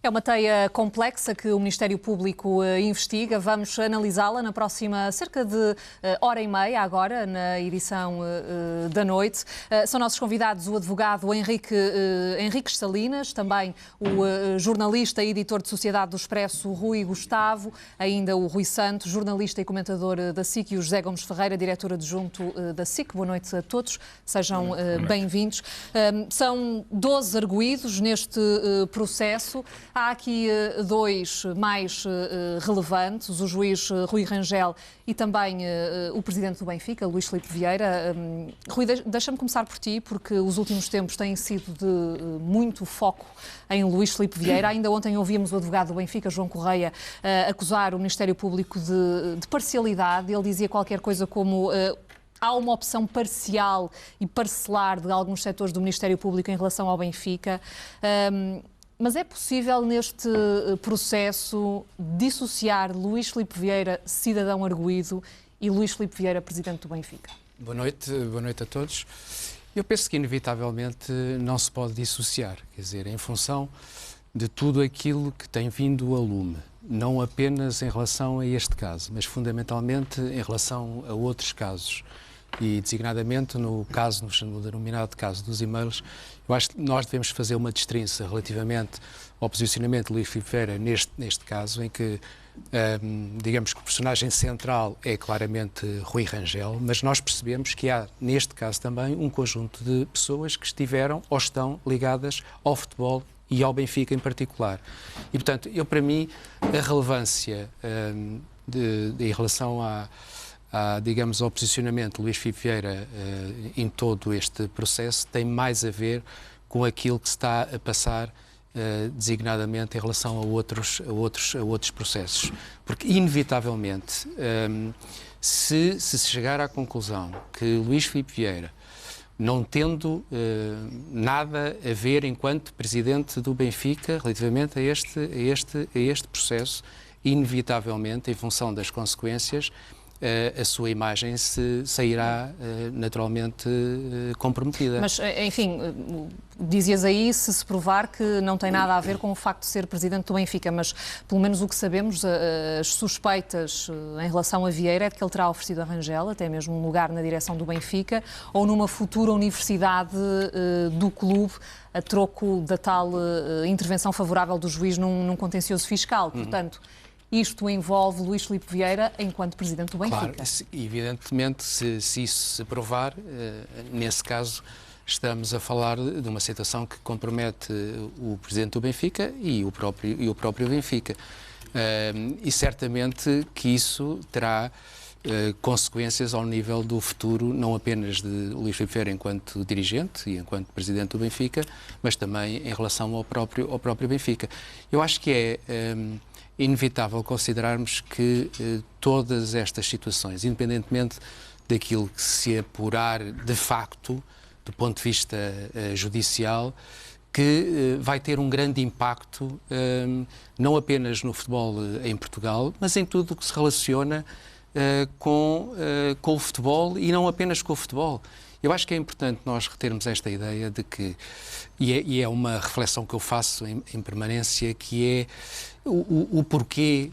É uma teia complexa que o Ministério Público investiga. Vamos analisá-la na próxima cerca de hora e meia, agora, na edição da noite. São nossos convidados o advogado Henrique Salinas, também o jornalista e editor de Sociedade do Expresso, Rui Gustavo, ainda o Rui Santos, jornalista e comentador da SIC, e o José Gomes Ferreira, diretor adjunto da SIC. Boa noite a todos, sejam bem-vindos. São 12 arguídos neste processo. Há aqui dois mais relevantes, o juiz Rui Rangel e também o presidente do Benfica, Luís Filipe Vieira. Rui, deixa-me começar por ti, porque os últimos tempos têm sido de muito foco em Luís Filipe Vieira. Ainda ontem ouvíamos o advogado do Benfica, João Correia, acusar o Ministério Público de parcialidade. Ele dizia qualquer coisa como... há uma opção parcial e parcelar de alguns setores do Ministério Público em relação ao Benfica. Mas é possível, neste processo, dissociar Luís Filipe Vieira, cidadão arguído, e Luís Filipe Vieira, presidente do Benfica? Boa noite a todos. Eu penso que, inevitavelmente, não se pode dissociar, quer dizer, em função de tudo aquilo que tem vindo a lume, não apenas em relação a este caso, mas fundamentalmente em relação a outros casos. E, designadamente, no denominado caso dos e-mails, eu acho que nós devemos fazer uma destrinça relativamente ao posicionamento de Luís Filipe Vieira neste caso, em que, digamos que o personagem central é claramente Rui Rangel, mas nós percebemos que há, neste caso também, um conjunto de pessoas que estiveram ou estão ligadas ao futebol e ao Benfica em particular. E, portanto, para mim, a relevância em relação digamos, ao posicionamento de Luís Filipe Vieira em todo este processo tem mais a ver com aquilo que se está a passar designadamente em relação a outros processos. Porque, inevitavelmente, se chegar à conclusão que Luís Filipe Vieira, não tendo nada a ver enquanto presidente do Benfica relativamente a este processo, inevitavelmente, em função das consequências, a sua imagem sairá naturalmente comprometida. Mas, enfim, dizias aí se provar que não tem nada a ver com o facto de ser presidente do Benfica, mas pelo menos o que sabemos, as suspeitas em relação a Vieira é de que ele terá oferecido a Rangel até mesmo um lugar na direção do Benfica ou numa futura universidade do clube, a troco da tal intervenção favorável do juiz num contencioso fiscal. Portanto, isto envolve Luís Filipe Vieira enquanto presidente do Benfica. Claro, evidentemente, se isso se provar, nesse caso, estamos a falar de uma situação que compromete o presidente do Benfica e o próprio Benfica. E certamente que isso terá consequências ao nível do futuro, não apenas de Luís Filipe Vieira enquanto dirigente e enquanto presidente do Benfica, mas também em relação ao próprio Benfica. Eu acho que é inevitável considerarmos que todas estas situações, independentemente daquilo que se apurar de facto, do ponto de vista judicial, que vai ter um grande impacto não apenas no futebol em Portugal, mas em tudo o que se relaciona com o futebol e não apenas com o futebol. Eu acho que é importante nós retermos esta ideia de que, e é uma reflexão que eu faço em permanência, que é o porquê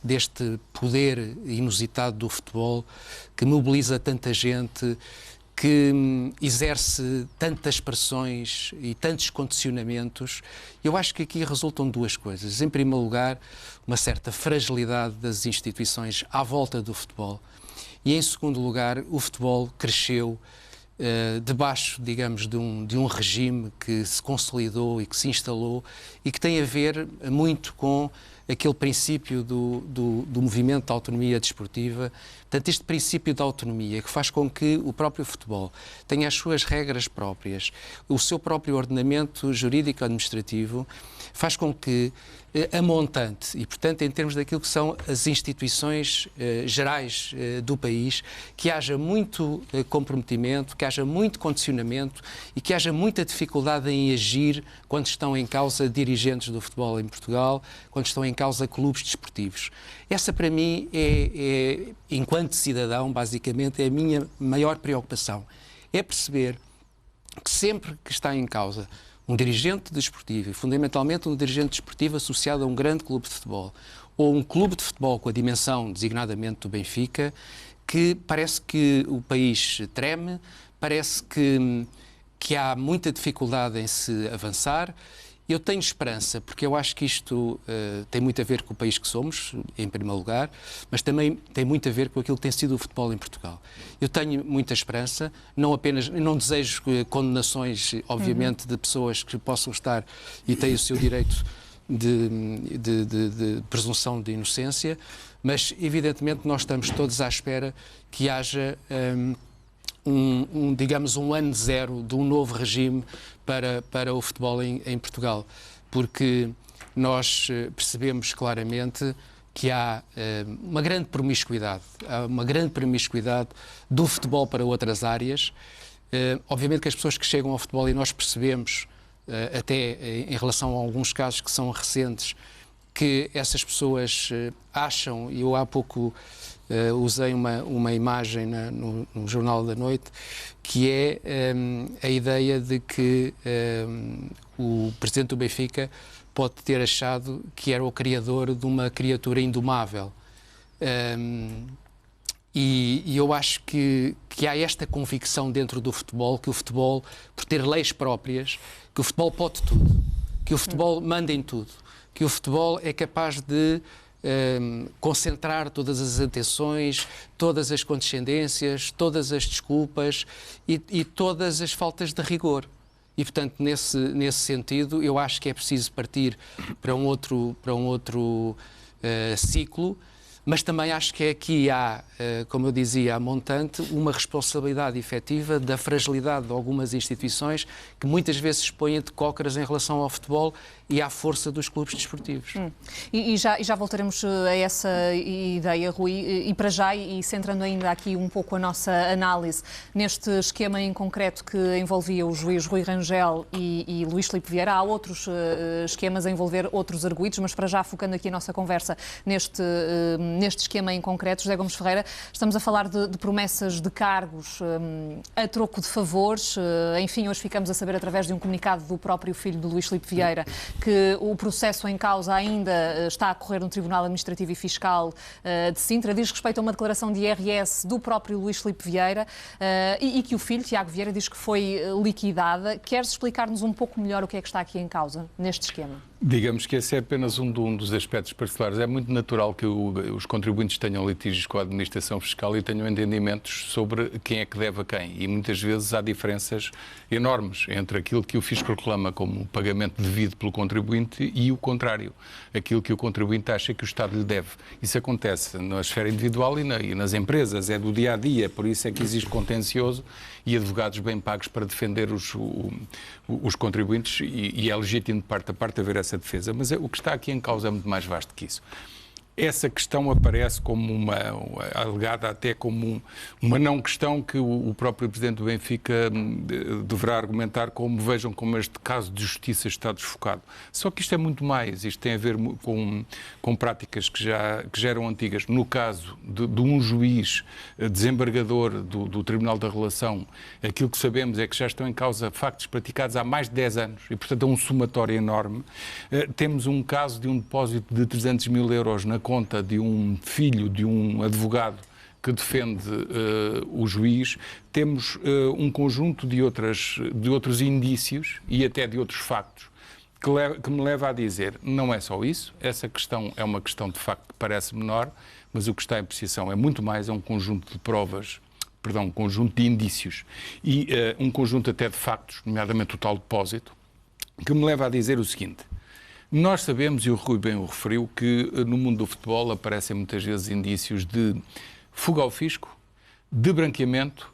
deste poder inusitado do futebol que mobiliza tanta gente, que exerce tantas pressões e tantos condicionamentos. Eu acho que aqui resultam duas coisas. Em primeiro lugar, uma certa fragilidade das instituições à volta do futebol. E, em segundo lugar, o futebol cresceu debaixo, digamos, de um regime que se consolidou e que se instalou e que tem a ver muito com aquele princípio do movimento de autonomia desportiva. Portanto, este princípio de autonomia que faz com que o próprio futebol tenha as suas regras próprias, o seu próprio ordenamento jurídico-administrativo, faz com que a montante e, portanto, em termos daquilo que são as instituições gerais do país, que haja muito comprometimento, que haja muito condicionamento e que haja muita dificuldade em agir quando estão em causa dirigentes do futebol em Portugal, quando estão em causa clubes desportivos. Essa, para mim, enquanto cidadão, basicamente, é a minha maior preocupação. É perceber que sempre que está em causa um dirigente desportivo, e fundamentalmente um dirigente desportivo associado a um grande clube de futebol, ou um clube de futebol com a dimensão designadamente do Benfica, que parece que o país treme, parece que há muita dificuldade em se avançar. Eu tenho esperança, porque eu acho que isto tem muito a ver com o país que somos, em primeiro lugar, mas também tem muito a ver com aquilo que tem sido o futebol em Portugal. Eu tenho muita esperança, não desejo condenações, obviamente, de pessoas que possam estar e têm o seu direito de presunção de inocência, mas, evidentemente, nós estamos todos à espera que haja digamos, um ano zero de um novo regime para o futebol em Portugal, porque nós percebemos claramente que há uma grande promiscuidade, do futebol para outras áreas. Obviamente que as pessoas que chegam ao futebol, e nós percebemos, até em relação a alguns casos que são recentes, que essas pessoas acham, e eu há pouco usei uma imagem no Jornal da Noite, que é a ideia de que o presidente do Benfica pode ter achado que era o criador de uma criatura indomável. E eu acho que há esta convicção dentro do futebol, que o futebol, por ter leis próprias, que o futebol pode tudo, que o futebol manda em tudo, que o futebol é capaz de concentrar todas as atenções, todas as condescendências, todas as desculpas e todas as faltas de rigor. E, portanto, nesse sentido, eu acho que é preciso partir para um outro ciclo, mas também acho que aqui há, como eu dizia, há montante, uma responsabilidade efetiva da fragilidade de algumas instituições que muitas vezes se põem de cócoras em relação ao futebol e à força dos clubes desportivos. E já voltaremos a essa ideia, Rui, e para já, e centrando ainda aqui um pouco a nossa análise neste esquema em concreto que envolvia o juiz Rui Rangel e Luís Filipe Vieira, há outros esquemas a envolver outros arguidos, mas para já, focando aqui a nossa conversa neste esquema em concreto, José Gomes Ferreira, estamos a falar de promessas de cargos a troco de favores. Enfim, hoje ficamos a saber, através de um comunicado do próprio filho de Luís Filipe Vieira, que o processo em causa ainda está a correr no Tribunal Administrativo e Fiscal de Sintra. Diz respeito a uma declaração de IRS do próprio Luís Filipe Vieira e que o filho, Tiago Vieira, diz que foi liquidada. Queres explicar-nos um pouco melhor o que é que está aqui em causa neste esquema? Digamos que esse é apenas um dos aspectos particulares. É muito natural que os contribuintes tenham litígios com a administração fiscal e tenham entendimentos sobre quem é que deve a quem. E muitas vezes há diferenças enormes entre aquilo que o fisco reclama como pagamento devido pelo contribuinte e o contrário, aquilo que o contribuinte acha que o Estado lhe deve. Isso acontece na esfera individual e nas empresas, é do dia a dia, por isso é que existe contencioso e advogados bem pagos para defender os contribuintes e é legítimo de parte a parte haver essa defesa. Mas o que está aqui em causa é muito mais vasto que isso. Essa questão aparece como alegada até como uma não questão que o próprio Presidente do Benfica deverá argumentar como, vejam como este caso de justiça está desfocado. Só que isto é muito mais, isto tem a ver com práticas que já eram antigas. No caso de um juiz desembargador do Tribunal da Relação, aquilo que sabemos é que já estão em causa factos praticados há mais de 10 anos e, portanto, é um somatório enorme. Temos um caso de um depósito de 300 mil euros na conta de um filho de um advogado que defende o juiz. Temos um conjunto de outros indícios e até de outros factos que me leva a dizer, não é só isso, essa questão é uma questão de facto que parece menor, mas o que está em precisão é muito mais, é um conjunto de provas, um conjunto de indícios e um conjunto até de factos, nomeadamente o tal depósito, que me leva a dizer o seguinte. Nós sabemos, e o Rui bem o referiu, que no mundo do futebol aparecem muitas vezes indícios de fuga ao fisco, de branqueamento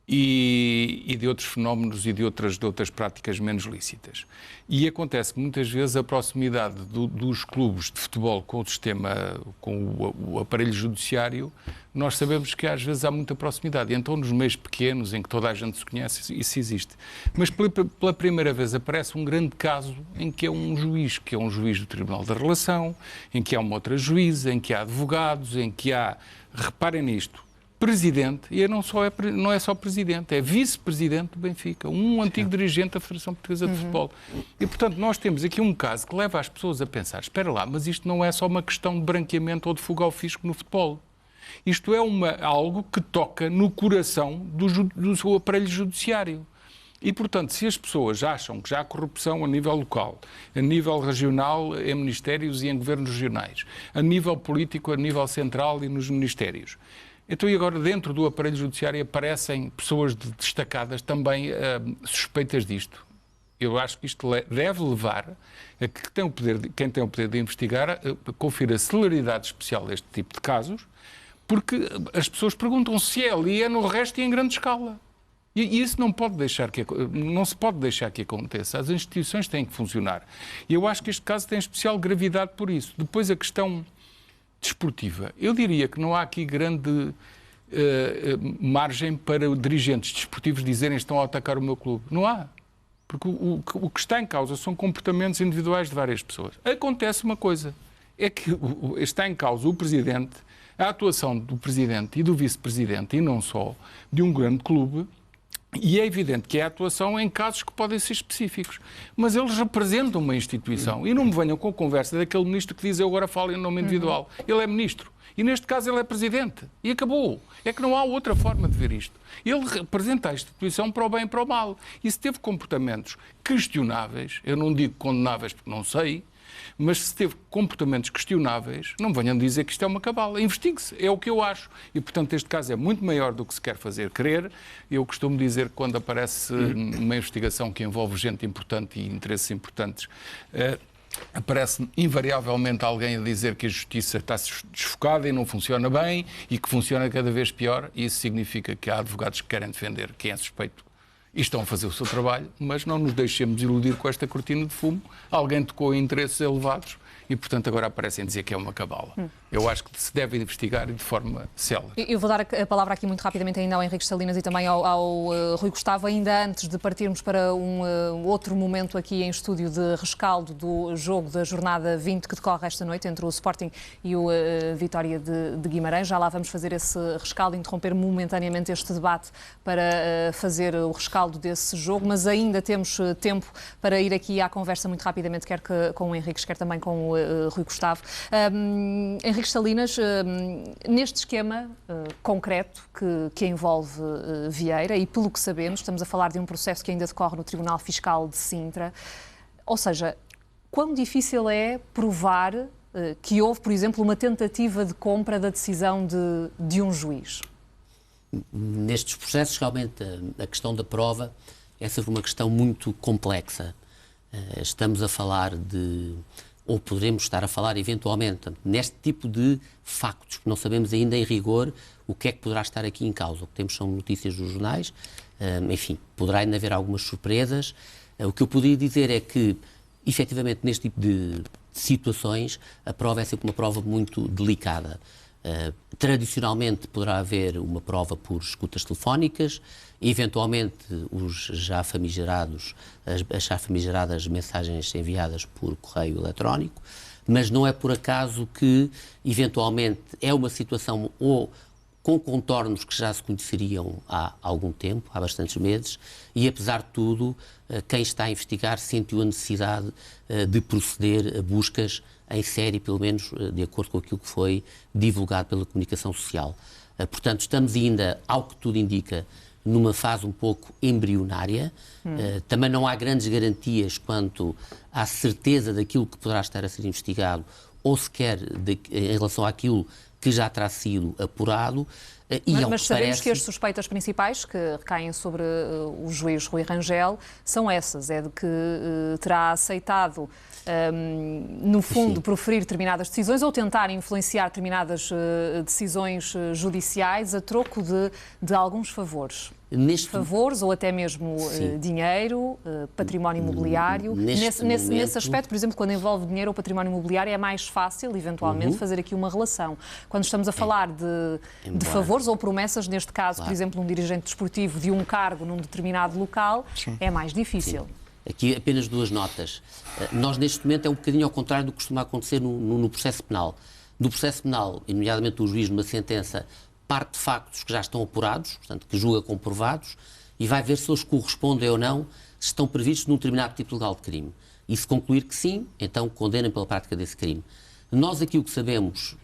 e de outros fenómenos e de outras práticas menos lícitas. E acontece que muitas vezes a proximidade dos clubes de futebol com o sistema, com o aparelho judiciário, nós sabemos que às vezes há muita proximidade. E então nos meios pequenos, em que toda a gente se conhece, isso existe. Mas pela primeira vez aparece um grande caso em que é um juiz, que é um juiz do Tribunal da Relação, em que há uma outra juíza, em que há advogados, em que há, reparem nisto, presidente, e não é só presidente, é vice-presidente do Benfica, um antigo dirigente da Federação Portuguesa de Futebol. E, portanto, nós temos aqui um caso que leva as pessoas a pensar, espera lá, mas isto não é só uma questão de branqueamento ou de fuga ao fisco no futebol. Isto é algo que toca no coração do seu aparelho judiciário. E, portanto, se as pessoas acham que já há corrupção a nível local, a nível regional, em ministérios e em governos regionais, a nível político, a nível central e nos ministérios, então e agora dentro do aparelho judiciário aparecem pessoas destacadas também suspeitas disto. Eu acho que isto deve levar a que quem tem o poder de investigar confira celeridade especial a este tipo de casos, porque as pessoas perguntam se é ali, é no resto e em grande escala. E isso não se pode deixar que aconteça. As instituições têm que funcionar. E eu acho que este caso tem especial gravidade por isso. Depois a questão desportiva. Eu diria que não há aqui grande margem para dirigentes desportivos dizerem que estão a atacar o meu clube. Não há. Porque o que está em causa são comportamentos individuais de várias pessoas. Acontece uma coisa. É que está em causa o presidente, a atuação do presidente e do vice-presidente, e não só, de um grande clube. E é evidente que é a atuação em casos que podem ser específicos. Mas eles representam uma instituição. E não me venham com a conversa daquele ministro que diz eu agora falo em nome individual. Ele é ministro. E neste caso ele é presidente. E acabou. É que não há outra forma de ver isto. Ele representa a instituição para o bem e para o mal. E se teve comportamentos questionáveis, eu não digo condenáveis porque não sei, mas se teve comportamentos questionáveis, não venham dizer que isto é uma cabala. Investigue-se, é o que eu acho. E, portanto, este caso é muito maior do que se quer fazer crer. Eu costumo dizer que quando aparece uma investigação que envolve gente importante e interesses importantes, aparece invariavelmente alguém a dizer que a justiça está desfocada e não funciona bem e que funciona cada vez pior. E isso significa que há advogados que querem defender quem é suspeito e estão a fazer o seu trabalho, mas não nos deixemos iludir com esta cortina de fumo. Alguém tocou em interesses elevados e, portanto, agora aparecem dizer que é uma cabala. Eu acho que se deve investigar de forma célere. Eu vou dar a palavra aqui muito rapidamente ainda ao Henrique Salinas e também ao Rui Gustavo, ainda antes de partirmos para um outro momento aqui em estúdio de rescaldo do jogo da jornada 20 que decorre esta noite entre o Sporting e o Vitória de Guimarães. Já lá vamos fazer esse rescaldo, interromper momentaneamente este debate para fazer o rescaldo desse jogo, mas ainda temos tempo para ir aqui à conversa muito rapidamente, quer com o Henrique, quer também com o Rui Gustavo. Henrique Salinas, neste esquema concreto que envolve Vieira, e pelo que sabemos, estamos a falar de um processo que ainda decorre no Tribunal Fiscal de Sintra, ou seja, quão difícil é provar que houve, por exemplo, uma tentativa de compra da decisão de um juiz? Nestes processos, realmente, a questão da prova é sempre uma questão muito complexa. Estamos a falar ou poderemos estar a falar, eventualmente, neste tipo de factos, que não sabemos ainda em rigor o que é que poderá estar aqui em causa. O que temos são notícias dos jornais, enfim, poderá ainda haver algumas surpresas. O que eu poderia dizer é que, efetivamente, neste tipo de situações, a prova é sempre uma prova muito delicada. Tradicionalmente poderá haver uma prova por escutas telefónicas, eventualmente as já famigeradas mensagens enviadas por correio eletrónico, mas não é por acaso que eventualmente é uma situação ou com contornos que já se conheceriam há algum tempo, há bastantes meses, e apesar de tudo, quem está a investigar sentiu a necessidade de proceder a buscas em série, pelo menos de acordo com aquilo que foi divulgado pela comunicação social. Portanto, estamos ainda, ao que tudo indica, numa fase um pouco embrionária. Também não há grandes garantias quanto à certeza daquilo que poderá estar a ser investigado ou sequer em relação àquilo que já terá sido apurado. Mas sabemos que as suspeitas principais que recaem sobre o juiz Rui Rangel são essas, é de que terá aceitado, no fundo, proferir determinadas decisões ou tentar influenciar determinadas decisões judiciais a troco de alguns favores. Favores ou até mesmo dinheiro, património imobiliário. Nesse aspecto, por exemplo, quando envolve dinheiro ou património imobiliário, é mais fácil, eventualmente, fazer aqui uma relação. Quando estamos a falar de favores ou promessas, neste caso, por exemplo, um dirigente desportivo de um cargo num determinado local, é mais difícil. Sim. Aqui apenas duas notas. Nós, neste momento, é um bocadinho ao contrário do que costuma acontecer no processo penal. No processo penal, nomeadamente o juiz, numa sentença, parte de factos que já estão apurados, portanto, que julga comprovados, e vai ver se eles correspondem ou não, se estão previstos num determinado tipo legal de crime. E se concluir que sim, então condenem pela prática desse crime. Nós aqui o que sabemos,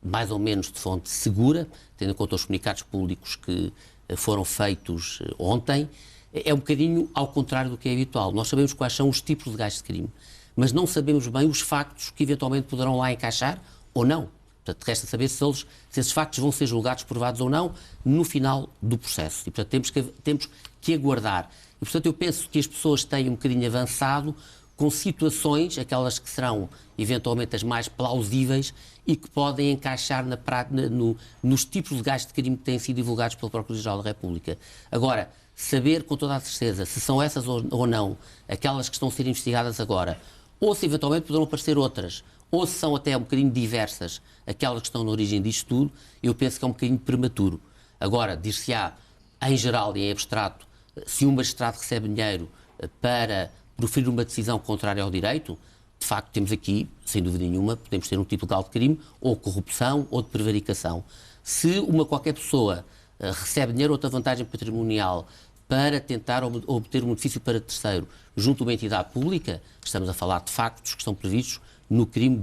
mais ou menos de fonte segura, tendo em conta os comunicados públicos que foram feitos ontem, é um bocadinho ao contrário do que é habitual. Nós sabemos quais são os tipos legais de crime, mas não sabemos bem os factos que eventualmente poderão lá encaixar ou não. Portanto, resta saber se esses factos vão ser julgados, provados ou não, no final do processo. E, portanto, temos que aguardar. E, portanto, eu penso que as pessoas têm um bocadinho avançado com situações, aquelas que serão eventualmente as mais plausíveis e que podem encaixar nos tipos legais de crime que têm sido divulgados pelo Procurador-Geral da República. Agora, saber com toda a certeza se são essas ou não aquelas que estão a ser investigadas agora, ou se eventualmente poderão aparecer outras, ou se são até um bocadinho diversas aquelas que estão na origem disto tudo, eu penso que é um bocadinho prematuro. Agora, dir-se-á, em geral e em abstrato, se um magistrado recebe dinheiro para proferir uma decisão contrária ao direito, de facto temos aqui, sem dúvida nenhuma, podemos ter um tipo legal de crime, ou corrupção, ou de prevaricação. Se qualquer pessoa recebe dinheiro ou outra vantagem patrimonial para tentar obter um benefício para terceiro junto a uma entidade pública, estamos a falar de factos que estão previstos no crime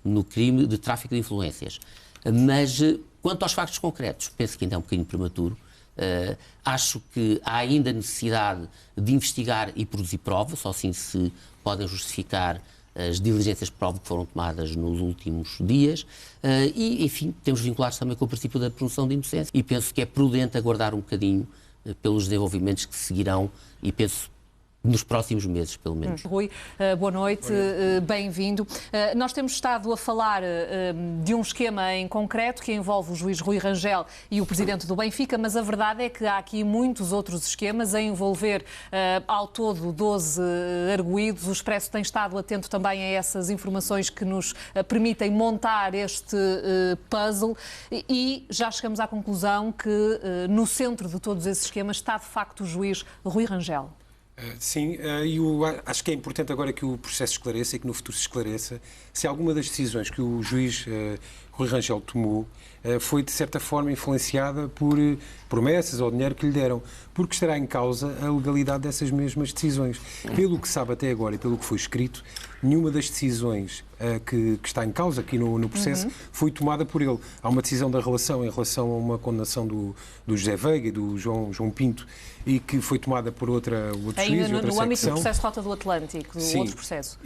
no crime de tráfico de influências. Mas, quanto aos factos concretos, penso que ainda é um bocadinho prematuro. Acho que há ainda necessidade de investigar e produzir provas, só assim se podem justificar as diligências de prova que foram tomadas nos últimos dias e, enfim, temos vinculados também com o princípio da presunção de inocência e penso que é prudente aguardar um bocadinho pelos desenvolvimentos que seguirão e penso nos próximos meses, pelo menos. Rui, boa noite, bem-vindo. Nós temos estado a falar de um esquema em concreto que envolve o juiz Rui Rangel e o presidente do Benfica, mas a verdade é que há aqui muitos outros esquemas a envolver ao todo 12 arguidos. O Expresso tem estado atento também a essas informações que nos permitem montar este puzzle e já chegamos à conclusão que no centro de todos esses esquemas está de facto o juiz Rui Rangel. Sim, e eu acho que é importante agora que o processo esclareça e que no futuro se esclareça se alguma das decisões que o juiz Rui Rangel tomou foi de certa forma influenciada por promessas ou dinheiro que lhe deram, porque estará em causa a legalidade dessas mesmas decisões. Pelo que sabe até agora e pelo que foi escrito, nenhuma das decisões que está em causa aqui no processo foi tomada por ele. Há uma decisão da relação em relação a uma condenação do José Veiga e do João Pinto e que foi tomada por outro juiz, outra no âmbito do secção. processo Rota do Atlântico, do outro processo.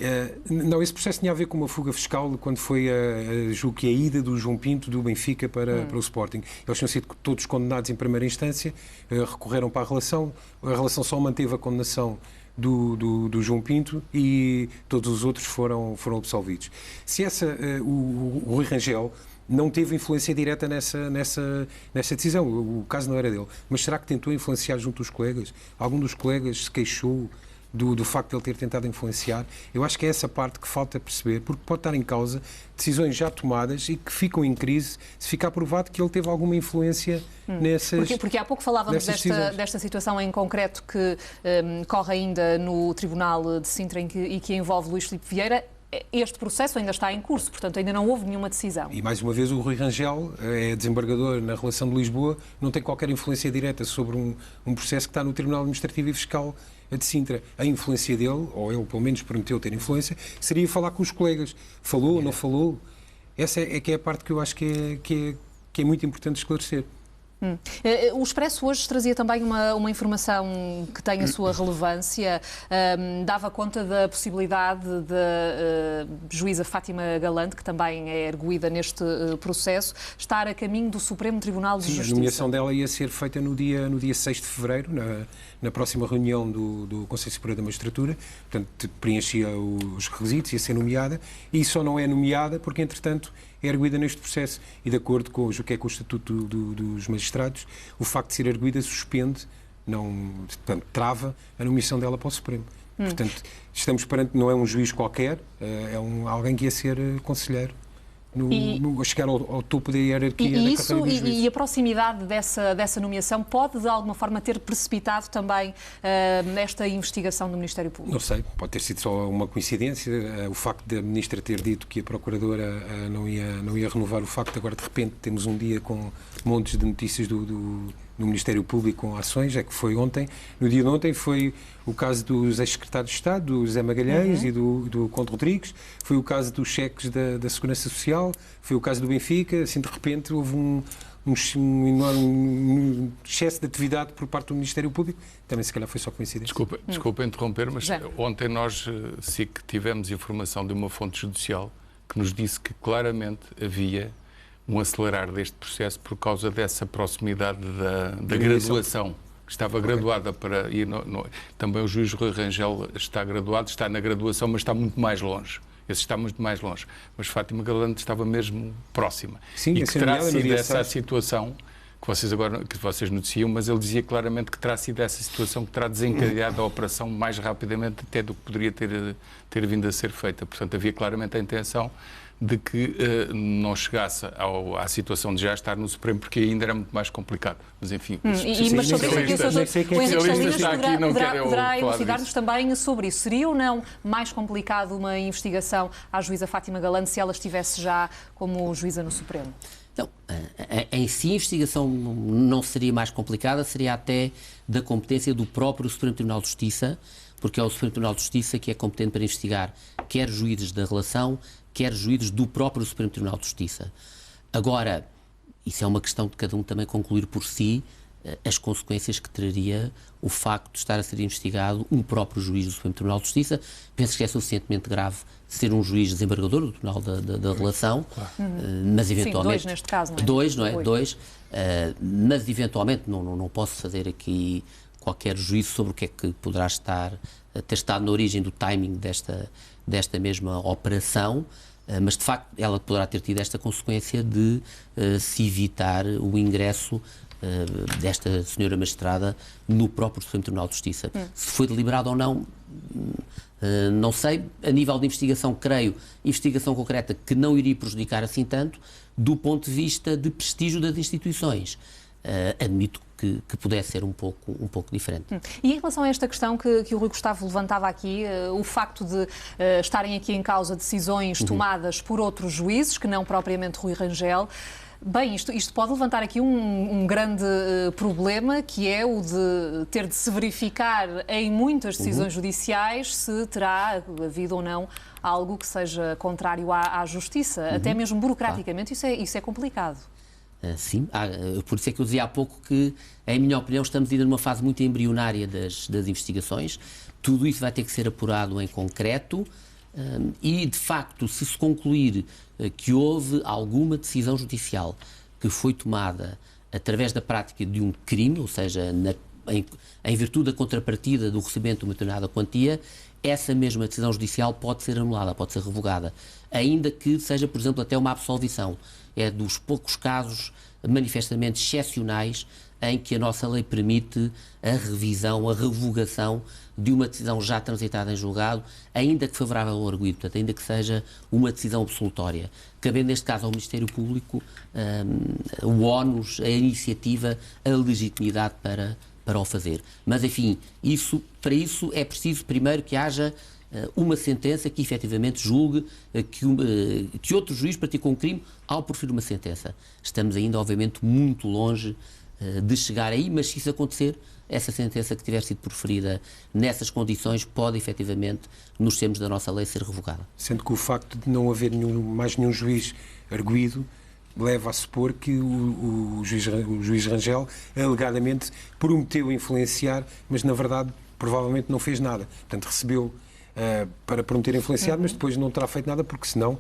Não, esse processo tinha a ver com uma fuga fiscal quando foi julgo que a ida do João Pinto do Benfica para o Sporting. Eles tinham sido todos condenados em primeira instância, recorreram para a relação só manteve a condenação do João Pinto e todos os outros foram absolvidos. Se o Rui Rangel não teve influência direta nessa decisão, o caso não era dele, mas será que tentou influenciar junto dos colegas? Algum dos colegas se queixou do facto de ele ter tentado influenciar? Eu acho que é essa parte que falta perceber, porque pode estar em causa decisões já tomadas e que ficam em crise se ficar provado que ele teve alguma influência nessas Porque há pouco falávamos desta situação em concreto que corre ainda no Tribunal de Sintra e que envolve Luís Filipe Vieira. Este processo ainda está em curso, portanto ainda não houve nenhuma decisão. E mais uma vez o Rui Rangel é desembargador na relação de Lisboa, não tem qualquer influência direta sobre um processo que está no Tribunal Administrativo e Fiscal de Sintra. A influência dele, ou ele pelo menos prometeu ter influência, seria falar com os colegas. Falou ou não falou? Essa é que é a parte que eu acho que é muito importante esclarecer. O Expresso hoje trazia também uma informação que tem a sua relevância, dava conta da possibilidade da juíza Fátima Galante, que também é arguída neste processo, estar a caminho do Supremo Tribunal de Justiça. A nomeação dela ia ser feita no dia 6 de fevereiro, na próxima reunião do Conselho Superior da Magistratura, portanto preenchia os requisitos, ia ser nomeada, e só não é nomeada porque, entretanto, é arguída neste processo. E de acordo com o que é com o Estatuto dos Magistrados, o facto de ser arguída suspende, portanto, trava a nomeação dela para o Supremo. Portanto, estamos perante, não é um juiz qualquer, é alguém que ia ser conselheiro a chegar ao topo da hierarquia da carreira dos juízes. E a proximidade dessa nomeação pode, de alguma forma, ter precipitado também esta investigação do Ministério Público? Não sei, pode ter sido só uma coincidência. O facto da Ministra ter dito que a Procuradora não ia renovar, o facto de agora, de repente, temos um dia com montes de notícias do Ministério Público com ações, é que foi ontem. No dia de ontem foi o caso dos ex-secretários de Estado, do José Magalhães e do Conde Rodrigues, foi o caso dos cheques da Segurança Social, foi o caso do Benfica. Assim, de repente, houve um enorme excesso de atividade por parte do Ministério Público. Também, se calhar, foi só coincidência. Desculpa interromper, mas ontem nós, SIC, tivemos informação de uma fonte judicial que nos disse que claramente havia um acelerar deste processo por causa dessa proximidade da graduação. Estava graduada para ir... Também o juiz Rui Rangel está graduado, está na graduação, mas está muito mais longe. Esse está muito mais longe. Mas Fátima Galante estava mesmo próxima. Sim, e que terá sido essa a situação que vocês noticiam, mas ele dizia claramente que terá sido essa situação que terá desencadeado a operação mais rapidamente até do que poderia ter vindo a ser feita. Portanto, havia claramente a intenção de que não chegasse à situação de já estar no Supremo, porque ainda era muito mais complicado. Mas, enfim... Mas sobre isso aqui o Henrique Salinas poderá elucidar-nos também sobre isso. Seria ou não mais complicado uma investigação à juíza Fátima Galante se ela estivesse já como juíza no Supremo? Então, em si a investigação não seria mais complicada, seria até da competência do próprio Supremo Tribunal de Justiça, porque é o Supremo Tribunal de Justiça que é competente para investigar quer juízes da relação, quer juízes do próprio Supremo Tribunal de Justiça. Agora, isso é uma questão de cada um também concluir por si as consequências que traria o facto de estar a ser investigado um próprio juiz do Supremo Tribunal de Justiça. Penso que é suficientemente grave ser um juiz desembargador do Tribunal da Relação, mas eventualmente... Sim, 2 neste caso, não é? 2, não é? 2, mas eventualmente não posso fazer aqui qualquer juízo sobre o que é que poderá ter estado na origem do timing desta mesma operação, mas de facto ela poderá ter tido esta consequência de se evitar o ingresso desta senhora magistrada no próprio Supremo Tribunal de Justiça. Se foi deliberado ou não, não sei. A nível de investigação, creio, investigação concreta que não iria prejudicar assim tanto, do ponto de vista de prestígio das instituições. Admito que pudesse ser um pouco diferente. E em relação a esta questão que o Rui Gustavo levantava aqui, o facto de estarem aqui em causa decisões tomadas por outros juízes, que não propriamente Rui Rangel, bem, isto pode levantar aqui um grande problema, que é o de ter de se verificar em muitas decisões judiciais se terá havido ou não algo que seja contrário à justiça. Até mesmo burocraticamente isso é complicado. Sim, por isso é que eu dizia há pouco que, em minha opinião, estamos ainda numa fase muito embrionária das investigações. Tudo isso vai ter que ser apurado em concreto e, de facto, se concluir que houve alguma decisão judicial que foi tomada através da prática de um crime, ou seja, em virtude da contrapartida do recebimento de uma determinada quantia, essa mesma decisão judicial pode ser anulada, pode ser revogada, ainda que seja, por exemplo, até uma absolvição. É dos poucos casos manifestamente excepcionais em que a nossa lei permite a revisão, a revogação de uma decisão já transitada em julgado, ainda que favorável ao arguido, portanto, ainda que seja uma decisão absolutória. Cabendo, neste caso, ao Ministério Público o ónus, a iniciativa, a legitimidade para o fazer. Mas, enfim, para isso é preciso, primeiro, que haja uma sentença que efetivamente julgue que outro juiz praticou um crime ao proferir uma sentença. Estamos ainda, obviamente, muito longe de chegar aí, mas se isso acontecer, essa sentença que tiver sido proferida nessas condições pode efetivamente, nos termos da nossa lei, ser revogada. Sendo que o facto de não haver mais nenhum juiz arguido leva a supor que o juiz Rangel alegadamente prometeu influenciar, mas na verdade provavelmente não fez nada. Portanto, recebeu para prometer influenciado, mas depois não terá feito nada, porque senão,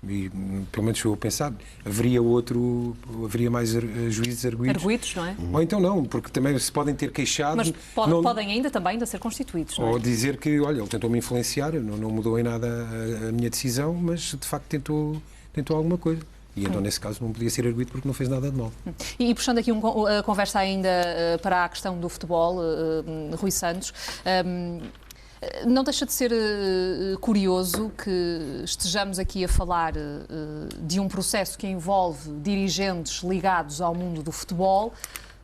e pelo menos eu a pensar, haveria mais juízes arguidos. Arguidos, não é? Ou então não, porque também se podem ter queixado... Mas podem ainda ser constituídos, não é? Ou dizer que, olha, ele tentou-me influenciar, não mudou em nada a minha decisão, mas de facto tentou alguma coisa. E então, nesse caso, não podia ser arguido porque não fez nada de mal. E puxando aqui a conversa ainda para a questão do futebol, Rui Santos... Não deixa de ser curioso que estejamos aqui a falar de um processo que envolve dirigentes ligados ao mundo do futebol,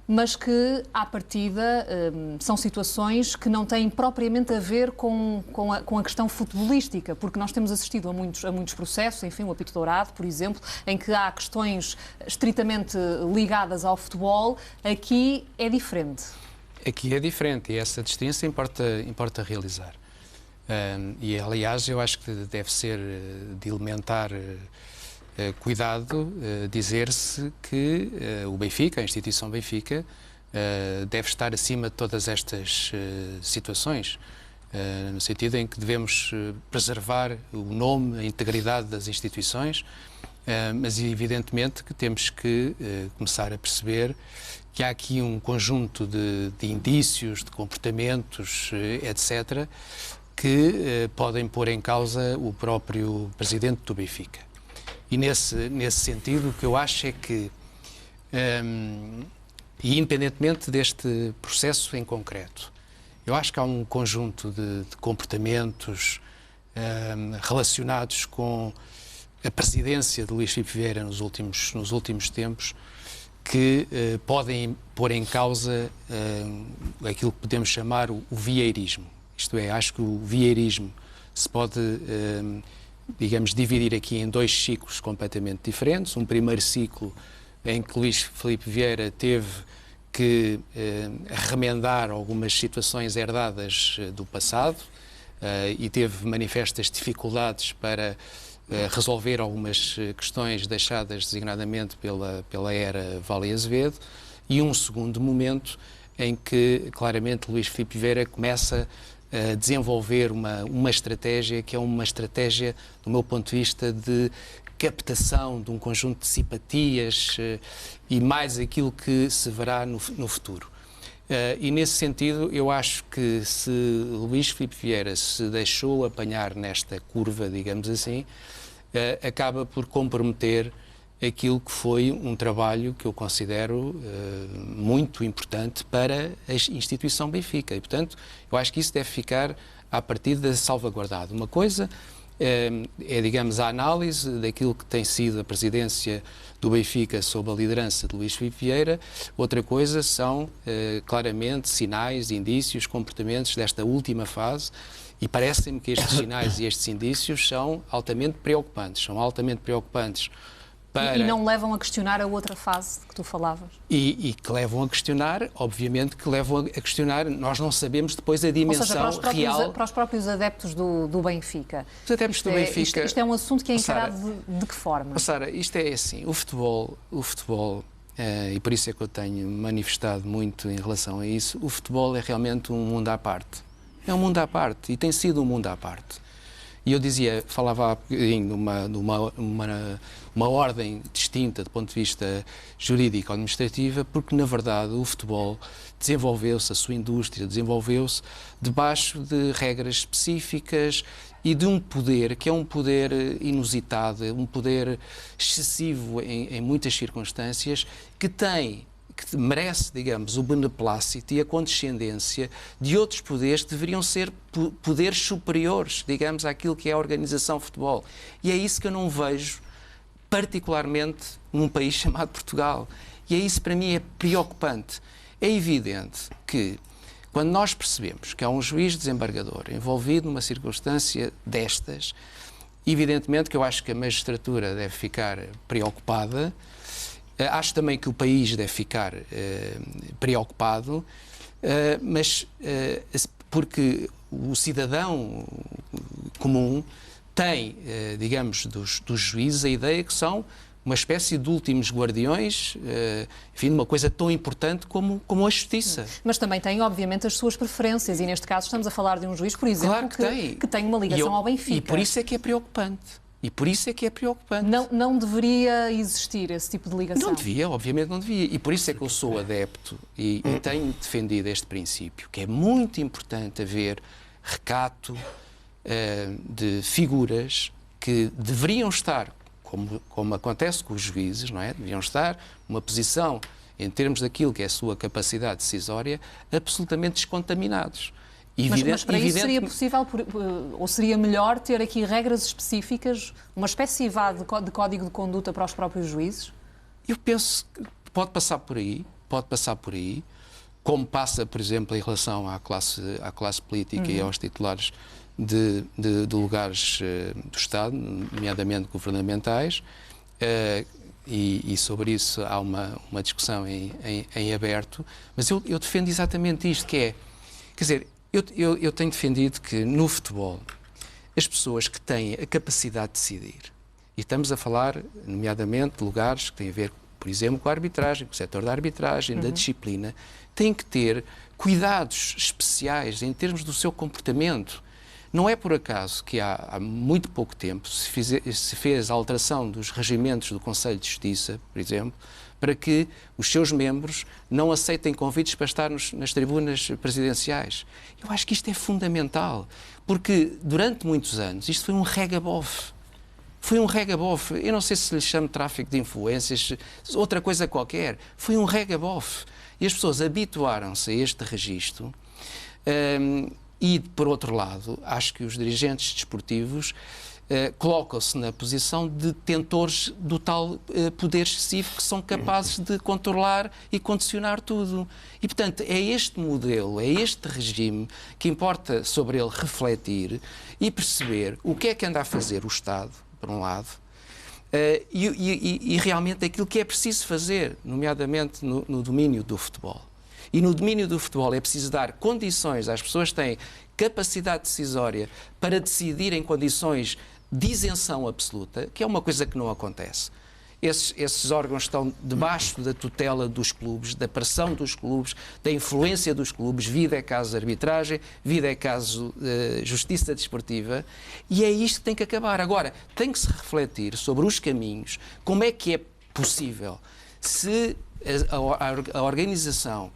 mas que, à partida, são situações que não têm propriamente a ver com a questão futebolística, porque nós temos assistido a muitos processos, enfim, o apito dourado, por exemplo, em que há questões estritamente ligadas ao futebol. Aqui é diferente. Aqui é diferente e essa distinção importa realizar. E, aliás, eu acho que deve ser de elementar cuidado dizer-se que o Benfica, a instituição Benfica, deve estar acima de todas estas situações, no sentido em que devemos preservar o nome, a integridade das instituições, mas evidentemente que temos que começar a perceber que há aqui um conjunto de indícios, de comportamentos, etc., que podem pôr em causa o próprio presidente do Benfica. E nesse sentido, o que eu acho é que, e independentemente deste processo em concreto, eu acho que há um conjunto de comportamentos relacionados com a presidência de Luís Filipe Vieira nos últimos tempos que podem pôr em causa aquilo que podemos chamar o vieirismo. Isto é, acho que o vieirismo se pode, digamos, dividir aqui em dois ciclos completamente diferentes. Um primeiro ciclo em que Luís Filipe Vieira teve que remendar algumas situações herdadas do passado e teve manifestas dificuldades para resolver algumas questões deixadas designadamente pela era Vale Azevedo, e um segundo momento em que claramente Luís Filipe Vieira começa a desenvolver uma estratégia que é uma estratégia, do meu ponto de vista, de captação de um conjunto de simpatias e mais aquilo que se verá no futuro. E nesse sentido, eu acho que se Luís Filipe Vieira se deixou apanhar nesta curva, digamos assim, acaba por comprometer aquilo que foi um trabalho que eu considero muito importante para a instituição Benfica. E, portanto, eu acho que isso deve ficar à partida salvaguardado. Uma coisa é, digamos, a análise daquilo que tem sido a presidência do Benfica sob a liderança de Luís Filipe Vieira. Outra coisa são, claramente, sinais, indícios, comportamentos desta última fase. E parece-me que estes sinais e estes indícios são altamente preocupantes. São altamente preocupantes para... E não levam a questionar a outra fase que tu falavas? E que levam a questionar, obviamente que levam a questionar, nós não sabemos depois a dimensão real... Para os próprios adeptos do Benfica. Os adeptos do Benfica... Isto é um assunto que é encarado de que forma? Sara, isto é assim, o futebol, e por isso é que eu tenho manifestado muito em relação a isso, o futebol é realmente um mundo à parte. É um mundo à parte e tem sido um mundo à parte. E eu falava há bocadinho uma ordem distinta do ponto de vista jurídico-administrativa, porque, na verdade, o futebol desenvolveu-se, a sua indústria desenvolveu-se debaixo de regras específicas e de um poder que é um poder inusitado, um poder excessivo em muitas circunstâncias, que merece, digamos, o beneplácito e a condescendência de outros poderes que deveriam ser poderes superiores, digamos, àquilo que é a organização de futebol. E é isso que eu não vejo, particularmente num país chamado Portugal. E é isso, para mim, é preocupante. É evidente que, quando nós percebemos que há um juiz desembargador envolvido numa circunstância destas, evidentemente que eu acho que a magistratura deve ficar preocupada. Acho também que o país deve ficar preocupado, mas porque o cidadão comum tem, digamos, dos juízes a ideia que são uma espécie de últimos guardiões, enfim, uma coisa tão importante como a justiça. Mas também tem, obviamente, as suas preferências, e neste caso estamos a falar de um juiz, por exemplo, claro que tem uma ligação ao Benfica. E por isso é que é preocupante. Não deveria existir esse tipo de ligação? Não devia, obviamente não devia. E por isso é que eu sou adepto e tenho defendido este princípio, que é muito importante haver recato de figuras que deveriam estar, como acontece com os juízes, não é? Deveriam estar numa posição, em termos daquilo que é a sua capacidade decisória, absolutamente descontaminados. Mas para isso seria possível, ou seria melhor ter aqui regras específicas, uma espécie de código de conduta para os próprios juízes? Eu penso que pode passar por aí, como passa, por exemplo, em relação à classe política e aos titulares de lugares do Estado, nomeadamente governamentais, e sobre isso há uma discussão em aberto, mas eu defendo exatamente isto, que é, quer dizer, eu tenho defendido que no futebol as pessoas que têm a capacidade de decidir, e estamos a falar, nomeadamente, de lugares que têm a ver, por exemplo, com a arbitragem, com o setor da arbitragem, da disciplina, têm que ter cuidados especiais em termos do seu comportamento. Não é por acaso que há muito pouco tempo se fez a alteração dos regimentos do Conselho de Justiça, por exemplo, para que os seus membros não aceitem convites para estar nas tribunas presidenciais. Eu acho que isto é fundamental, porque durante muitos anos isto foi um regabof. Foi um regabof. Eu não sei se lhe chamo tráfico de influências, outra coisa qualquer. Foi um regabof. E as pessoas habituaram-se a este registro. E, por outro lado, acho que os dirigentes desportivos colocam-se na posição de detentores do tal poder excessivo que são capazes de controlar e condicionar tudo. E, portanto, é este modelo, é este regime que importa sobre ele refletir e perceber o que é que anda a fazer o Estado, por um lado, e realmente aquilo que é preciso fazer, nomeadamente no domínio do futebol. E no domínio do futebol é preciso dar condições às pessoas que têm capacidade decisória para decidir em condições de isenção absoluta, que é uma coisa que não acontece. Esses órgãos estão debaixo da tutela dos clubes, da pressão dos clubes, da influência dos clubes, vida é caso de arbitragem, vida é caso de justiça desportiva, e é isto que tem que acabar. Agora, tem que se refletir sobre os caminhos, como é que é possível, se a organização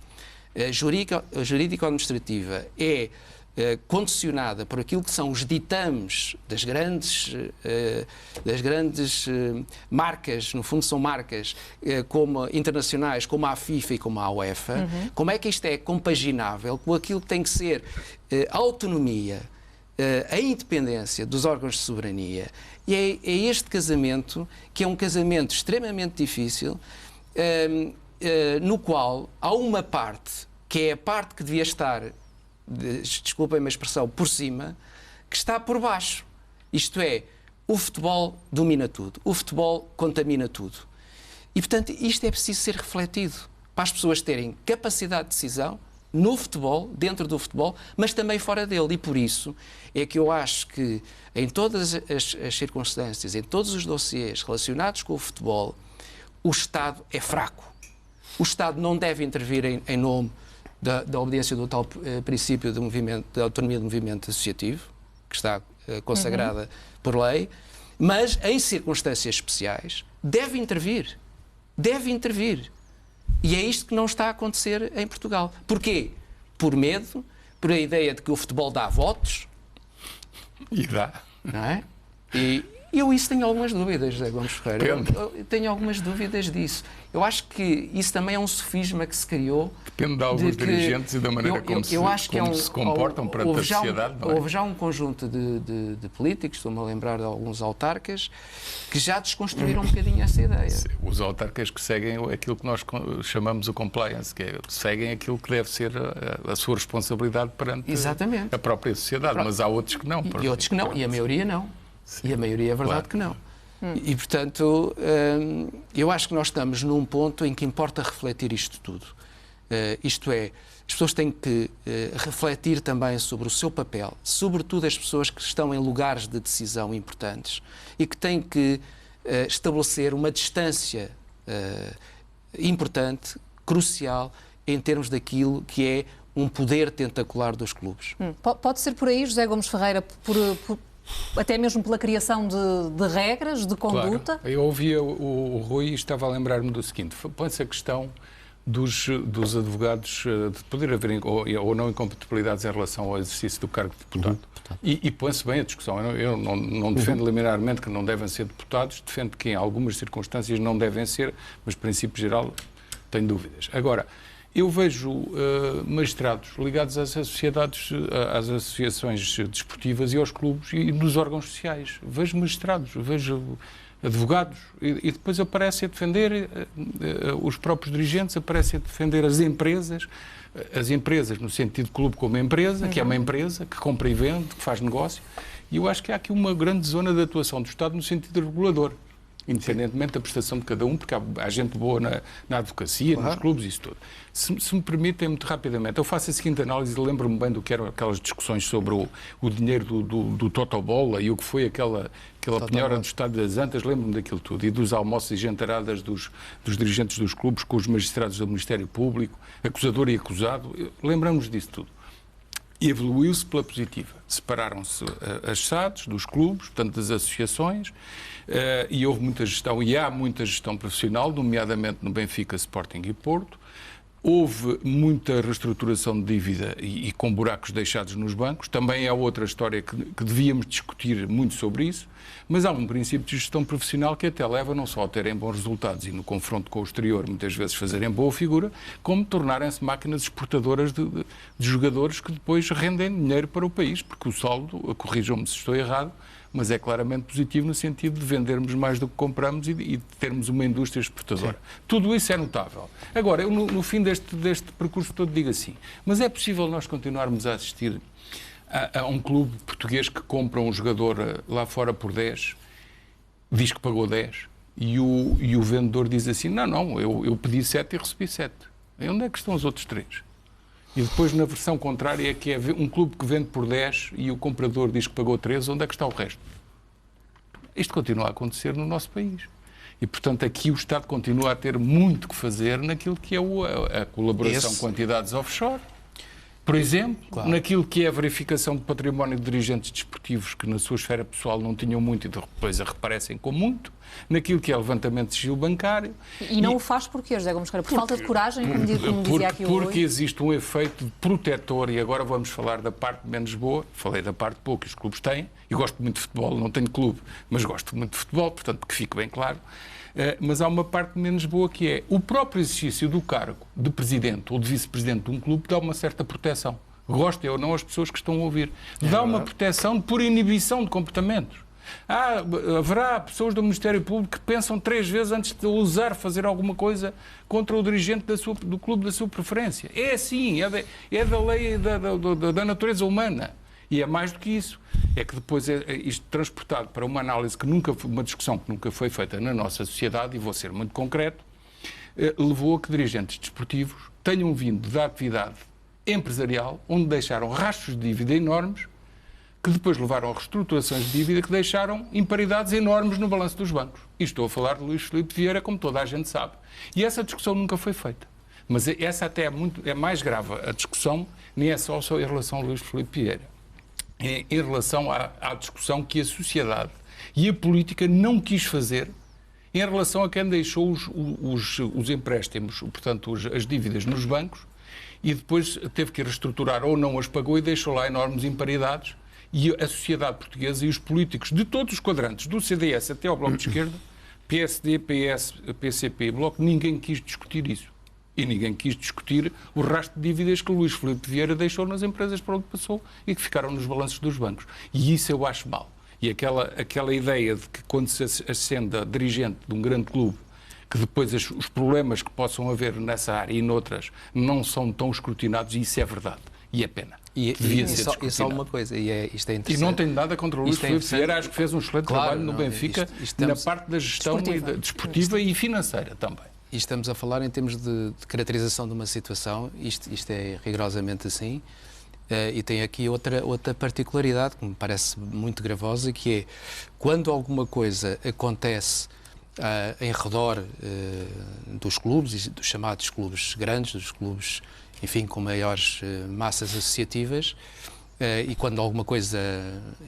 jurídico-administrativa é condicionada por aquilo que são os ditames das grandes marcas, no fundo são marcas como internacionais, como a FIFA e como a UEFA, como é que isto é compaginável com aquilo que tem que ser a autonomia, a independência dos órgãos de soberania? E é este casamento, que é um casamento extremamente difícil, no qual há uma parte, que é a parte que devia estar, desculpem-me a expressão, por cima, que está por baixo. Isto é, o futebol domina tudo, o futebol contamina tudo. E, portanto, isto é preciso ser refletido para as pessoas terem capacidade de decisão no futebol, dentro do futebol, mas também fora dele. E por isso é que eu acho que em todas as circunstâncias, em todos os dossiês relacionados com o futebol, o Estado é fraco. O Estado não deve intervir em nome da obediência do tal princípio da autonomia do movimento associativo, que está consagrada por lei, mas em circunstâncias especiais deve intervir. Deve intervir. E é isto que não está a acontecer em Portugal. Porquê? Por medo, por a ideia de que o futebol dá votos. E dá. Não é? E eu isso tenho algumas dúvidas, José Gomes Ferreira. Eu tenho algumas dúvidas disso. Eu acho que isso também é um sofisma que se criou. Depende de alguns dirigentes e da maneira como se comportam perante a sociedade. Houve já um conjunto de políticos, estou-me a lembrar de alguns autarcas, que já desconstruíram um bocadinho essa ideia. Os autarcas que seguem aquilo que nós chamamos o compliance, que é, seguem aquilo que deve ser a sua responsabilidade perante a própria sociedade. Mas há outros que não. E outros que não, e a maioria não. Sim. E a maioria é verdade que não. E, portanto, eu acho que nós estamos num ponto em que importa refletir isto tudo. Isto é, as pessoas têm que refletir também sobre o seu papel, sobretudo as pessoas que estão em lugares de decisão importantes e que têm que estabelecer uma distância importante, crucial, em termos daquilo que é um poder tentacular dos clubes. Pode ser por aí, José Gomes Ferreira, até mesmo pela criação de regras, de conduta? Claro. Eu ouvia o Rui e estava a lembrar-me do seguinte: põe-se a questão dos advogados de poder haver ou não incompatibilidades em relação ao exercício do cargo de deputado. E põe-se bem a discussão. Eu não defendo liminarmente que não devem ser deputados, defendo que em algumas circunstâncias não devem ser, mas, princípio geral, tenho dúvidas. Agora, Eu vejo magistrados ligados às sociedades, às associações desportivas e aos clubes e nos órgãos sociais. Vejo magistrados, vejo advogados e depois aparecem a defender os próprios dirigentes, aparecem a defender as empresas no sentido de clube como empresa, que é uma empresa que compra e vende, que faz negócio. E eu acho que há aqui uma grande zona de atuação do Estado no sentido regulador, independentemente da prestação de cada um, porque há gente boa na advocacia, nos clubes, isso tudo. Se me permitem, muito rapidamente, eu faço a seguinte análise e lembro-me bem do que eram aquelas discussões sobre o dinheiro do Totobola e o que foi aquela penhora do Estado das Antas, lembro-me daquilo tudo, e dos almoços e jantaradas dos dirigentes dos clubes com os magistrados do Ministério Público, acusador e acusado, lembramos disso tudo. E evoluiu-se pela positiva. Separaram-se as SADs dos clubes, portanto das associações, e houve muita gestão, e há muita gestão profissional, nomeadamente no Benfica, Sporting e Porto. Houve muita reestruturação de dívida e com buracos deixados nos bancos. Também é outra história que devíamos discutir muito sobre isso. Mas há um princípio de gestão profissional que até leva não só a terem bons resultados e no confronto com o exterior muitas vezes fazerem boa figura, como tornarem-se máquinas exportadoras de jogadores que depois rendem dinheiro para o país, porque o saldo, corrijam-me se estou errado, mas é claramente positivo no sentido de vendermos mais do que compramos e de termos uma indústria exportadora. Sim. Tudo isso é notável. Agora, eu no fim deste percurso todo digo assim, mas é possível nós continuarmos a assistir a um clube português que compra um jogador lá fora por 10, diz que pagou 10, e o vendedor diz assim, não, eu pedi 7 e recebi 7. E onde é que estão os outros 3? E depois, na versão contrária, é que é um clube que vende por 10 e o comprador diz que pagou 13, onde é que está o resto? Isto continua a acontecer no nosso país. E, portanto, aqui o Estado continua a ter muito que fazer naquilo que é a colaboração com entidades offshore, por exemplo, claro, naquilo que é a verificação de património de dirigentes desportivos que na sua esfera pessoal não tinham muito e depois a reparecem com muito, naquilo que é levantamento de sigilo bancário. E não o faz porquê, José Gomes Ferreira? Por falta de coragem, como dizia aqui o Rui? Porque existe um efeito protetor, e agora vamos falar da parte menos boa. Falei da parte boa que os clubes têm, e gosto muito de futebol, não tenho clube, mas gosto muito de futebol, portanto que fique bem claro. Mas há uma parte menos boa que é o próprio exercício do cargo de presidente ou de vice-presidente de um clube dá uma certa proteção. Gostem ou não as pessoas que estão a ouvir. Dá uma proteção por inibição de comportamentos. Haverá pessoas do Ministério Público que pensam 3 vezes antes de ousar fazer alguma coisa contra o dirigente do clube da sua preferência. É assim, é da lei da natureza humana. E é mais do que isso. É que depois é isto transportado para uma análise uma discussão que nunca foi feita na nossa sociedade, e vou ser muito concreto, levou a que dirigentes desportivos tenham vindo da atividade empresarial, onde deixaram rastros de dívida enormes, que depois levaram a reestruturações de dívida que deixaram imparidades enormes no balanço dos bancos. E estou a falar de Luís Filipe Vieira, como toda a gente sabe. E essa discussão nunca foi feita. Mas essa até é mais grave. A discussão nem é só em relação a Luís Filipe Vieira. Em relação à discussão que a sociedade e a política não quis fazer em relação a quem deixou os empréstimos, portanto, as dívidas nos bancos, e depois teve que reestruturar ou não as pagou e deixou lá enormes imparidades. E a sociedade portuguesa e os políticos de todos os quadrantes, do CDS até ao Bloco de Esquerda, PSD, PS, PCP e Bloco, ninguém quis discutir isso. E ninguém quis discutir o rastro de dívidas que o Luís Filipe Vieira deixou nas empresas para onde passou e que ficaram nos balanços dos bancos. E isso eu acho mal. E aquela ideia de que quando se ascende a dirigente de um grande clube, que depois os problemas que possam haver nessa área e noutras não são tão escrutinados, e isso é verdade. E é pena. E só uma coisa, isto é interessante. E não tenho nada contra o Luís Filipe Vieira, acho que fez um excelente trabalho no Benfica, na parte da gestão desportiva e financeira também. E estamos a falar em termos de caracterização de uma situação, isto é rigorosamente assim, e tem aqui outra particularidade que me parece muito gravosa, que é quando alguma coisa acontece em redor dos clubes, dos chamados clubes grandes, dos clubes, enfim, com maiores massas associativas, e quando alguma coisa,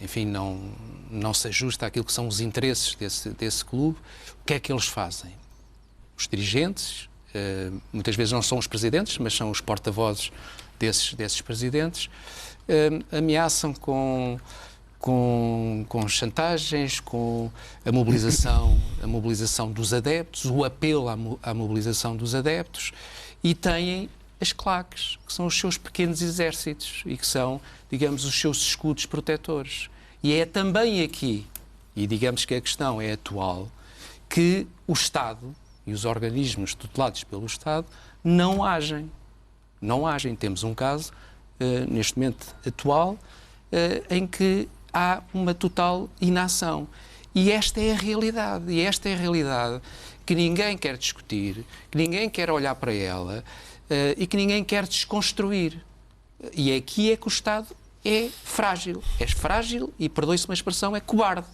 enfim, não se ajusta àquilo que são os interesses desse clube, o que é que eles fazem? Os dirigentes, muitas vezes não são os presidentes, mas são os porta-vozes desses presidentes, ameaçam com chantagens, com a mobilização dos adeptos, o apelo à mobilização dos adeptos, e têm as claques, que são os seus pequenos exércitos e que são, digamos, os seus escudos protetores. E é também aqui, e digamos que a questão é atual, que o Estado e os organismos tutelados pelo Estado não agem. Não agem. Temos um caso, neste momento atual, em que há uma total inação. E esta é a realidade. E esta é a realidade que ninguém quer discutir, que ninguém quer olhar para ela e que ninguém quer desconstruir. E aqui é que o Estado é frágil. É frágil e, perdoe-se uma expressão, é cobarde.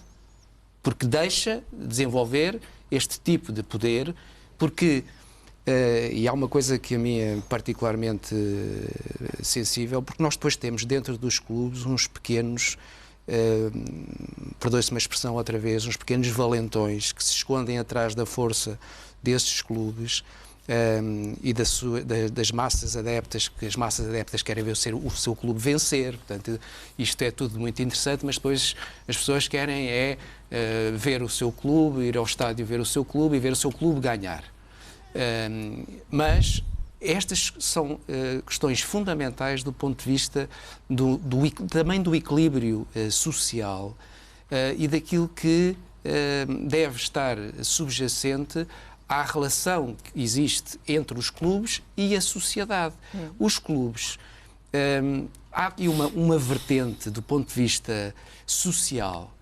Porque deixa desenvolver este tipo de poder, porque, e há uma coisa que a mim é particularmente sensível, porque nós depois temos dentro dos clubes uns pequenos, perdoe-se uma expressão outra vez, uns pequenos valentões que se escondem atrás da força desses clubes e das massas adeptas, que as massas adeptas querem ver o seu clube vencer. Portanto, isto é tudo muito interessante, mas depois as pessoas querem ver o seu clube, ir ao estádio ver o seu clube e ver o seu clube ganhar. Mas estas são questões fundamentais do ponto de vista também do equilíbrio social e daquilo que deve estar subjacente à relação que existe entre os clubes e a sociedade. Os clubes, há aqui uma vertente do ponto de vista social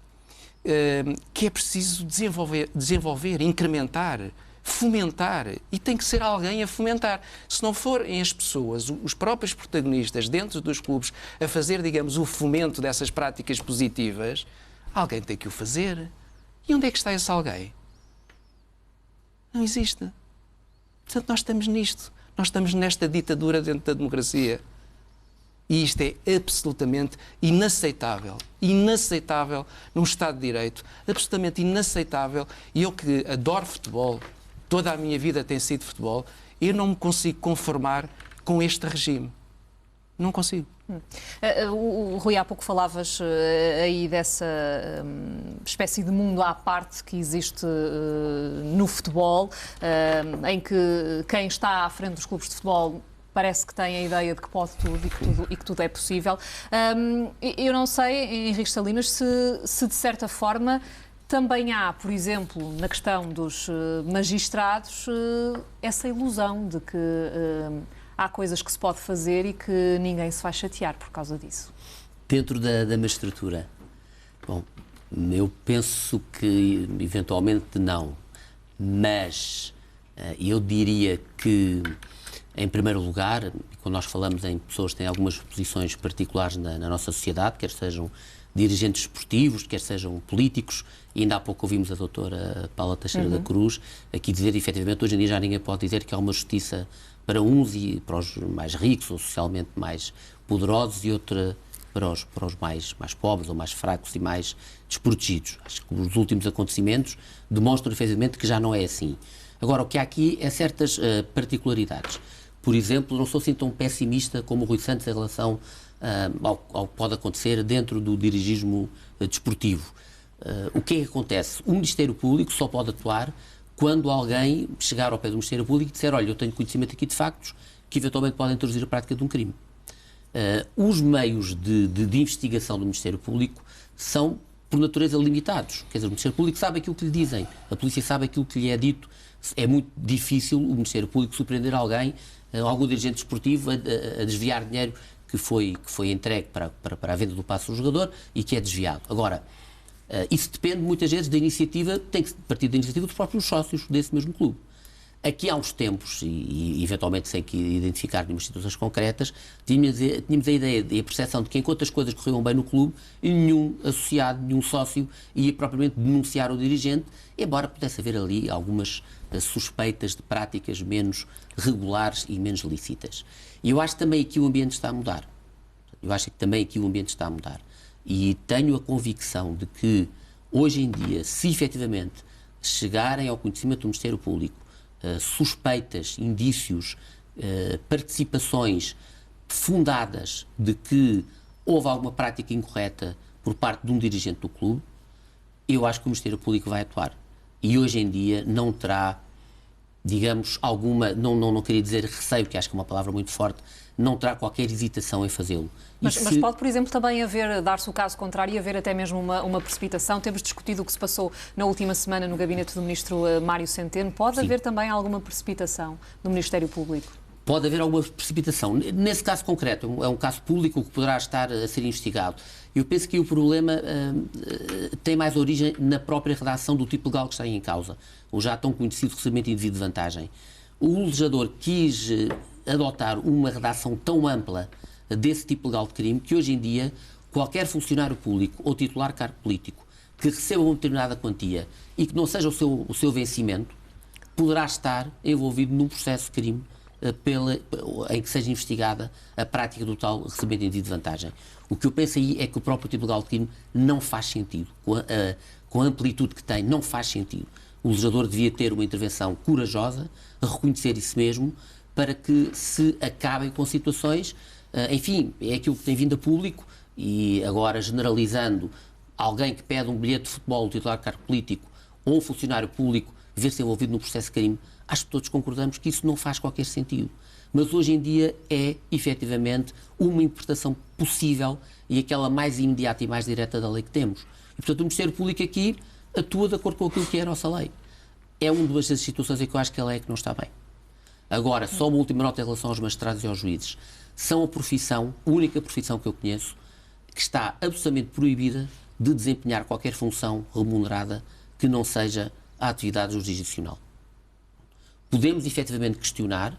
que é preciso desenvolver, incrementar, fomentar, e tem que ser alguém a fomentar. Se não forem as pessoas, os próprios protagonistas dentro dos clubes a fazer, digamos, o fomento dessas práticas positivas, alguém tem que o fazer. E onde é que está esse alguém? Não existe. Portanto, nós estamos nisto. Nós estamos nesta ditadura dentro da democracia. E isto é absolutamente inaceitável. Inaceitável num Estado de Direito. Absolutamente inaceitável. E eu que adoro futebol, toda a minha vida tem sido futebol, eu não me consigo conformar com este regime. Não consigo. Rui, há pouco falavas aí dessa espécie de mundo à parte que existe no futebol, em que quem está à frente dos clubes de futebol parece que tem a ideia de que pode tudo e que tudo é possível. Eu não sei, Henrique Salinas, se de certa forma também há, por exemplo, na questão dos magistrados, essa ilusão de que há coisas que se pode fazer e que ninguém se vai chatear por causa disso. Dentro da magistratura, bom, eu penso que eventualmente não, mas eu diria que, em primeiro lugar, quando nós falamos em pessoas que têm algumas posições particulares na nossa sociedade, quer sejam dirigentes esportivos, quer sejam políticos, e ainda há pouco ouvimos a doutora Paula Teixeira da Cruz aqui dizer, efetivamente, hoje em dia já ninguém pode dizer que há uma justiça para uns e para os mais ricos ou socialmente mais poderosos e outra para os mais pobres ou mais fracos e mais desprotegidos. Acho que os últimos acontecimentos demonstram, efetivamente, que já não é assim. Agora, o que há aqui é certas particularidades. Por exemplo, não sou assim tão pessimista como o Rui Santos em relação ao que pode acontecer dentro do dirigismo desportivo. O que é que acontece? O Ministério Público só pode atuar quando alguém chegar ao pé do Ministério Público e disser, olha, eu tenho conhecimento aqui de factos que eventualmente podem introduzir a prática de um crime. Os meios de investigação do Ministério Público são, por natureza, limitados. Quer dizer, o Ministério Público sabe aquilo que lhe dizem, a polícia sabe aquilo que lhe é dito. É muito difícil o Ministério Público surpreender alguém, algum dirigente desportivo, a desviar dinheiro que foi entregue para a venda do passe do jogador e que é desviado. Agora, isso depende muitas vezes da iniciativa, tem que partir da iniciativa dos próprios sócios desse mesmo clube. Aqui há uns tempos, e eventualmente sem que identificar nenhuma situações concretas, tínhamos a ideia e a percepção de que enquanto as coisas corriam bem no clube, nenhum associado, nenhum sócio ia propriamente denunciar o dirigente, embora pudesse haver ali algumas suspeitas de práticas menos regulares e menos lícitas. E eu acho que também aqui o ambiente está a mudar. E tenho a convicção de que, hoje em dia, se efetivamente chegarem ao conhecimento do Ministério Público suspeitas, indícios, participações fundadas de que houve alguma prática incorreta por parte de um dirigente do clube, eu acho que o Ministério Público vai atuar. E hoje em dia não terá digamos, alguma, não queria dizer receio, que acho que é uma palavra muito forte, não terá qualquer hesitação em fazê-lo. Mas pode, por exemplo, também dar-se o caso contrário e haver até mesmo uma precipitação. Temos discutido o que se passou na última semana no gabinete do ministro Mário Centeno. Pode Sim. haver também alguma precipitação do Ministério Público? Pode haver alguma precipitação. Nesse caso concreto, é um caso público que poderá estar a ser investigado. Eu penso que o problema tem mais origem na própria redação do tipo legal que está aí em causa, o já tão conhecido recebimento indevido de vantagem. O legislador quis adotar uma redação tão ampla desse tipo legal de crime que hoje em dia qualquer funcionário público ou titular cargo político que receba uma determinada quantia e que não seja o seu vencimento poderá estar envolvido num processo de crime em que seja investigada a prática do tal recebimento indevido de vantagem. O que eu penso aí é que o próprio tipo legal de crime não faz sentido. Com a amplitude que tem, não faz sentido. O legislador devia ter uma intervenção corajosa, a reconhecer isso mesmo, para que se acabem com situações, enfim, é aquilo que tem vindo a público, e agora generalizando, alguém que pede um bilhete de futebol, um titular de cargo político, ou um funcionário público, ver-se envolvido no processo de crime, acho que todos concordamos que isso não faz qualquer sentido. Mas hoje em dia é, efetivamente, uma interpretação possível e aquela mais imediata e mais direta da lei que temos. E, portanto, o Ministério Público aqui atua de acordo com aquilo que é a nossa lei. É uma das situações em que eu acho que a lei é que não está bem. Agora, só uma última nota em relação aos magistrados e aos juízes. São a única profissão que eu conheço que está absolutamente proibida de desempenhar qualquer função remunerada que não seja a atividade jurisdicional. Podemos efetivamente questionar,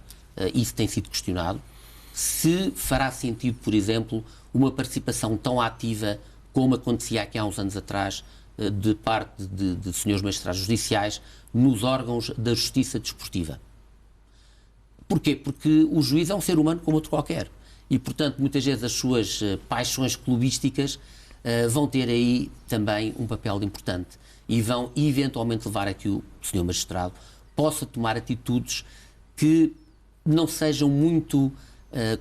isso tem sido questionado, se fará sentido, por exemplo, uma participação tão ativa como acontecia aqui há uns anos atrás de parte de senhores magistrados judiciais nos órgãos da justiça desportiva. Porquê? Porque o juiz é um ser humano como outro qualquer e, portanto, muitas vezes as suas paixões clubísticas vão ter aí também um papel importante e vão eventualmente levar a que o senhor magistrado possa tomar atitudes que não sejam muito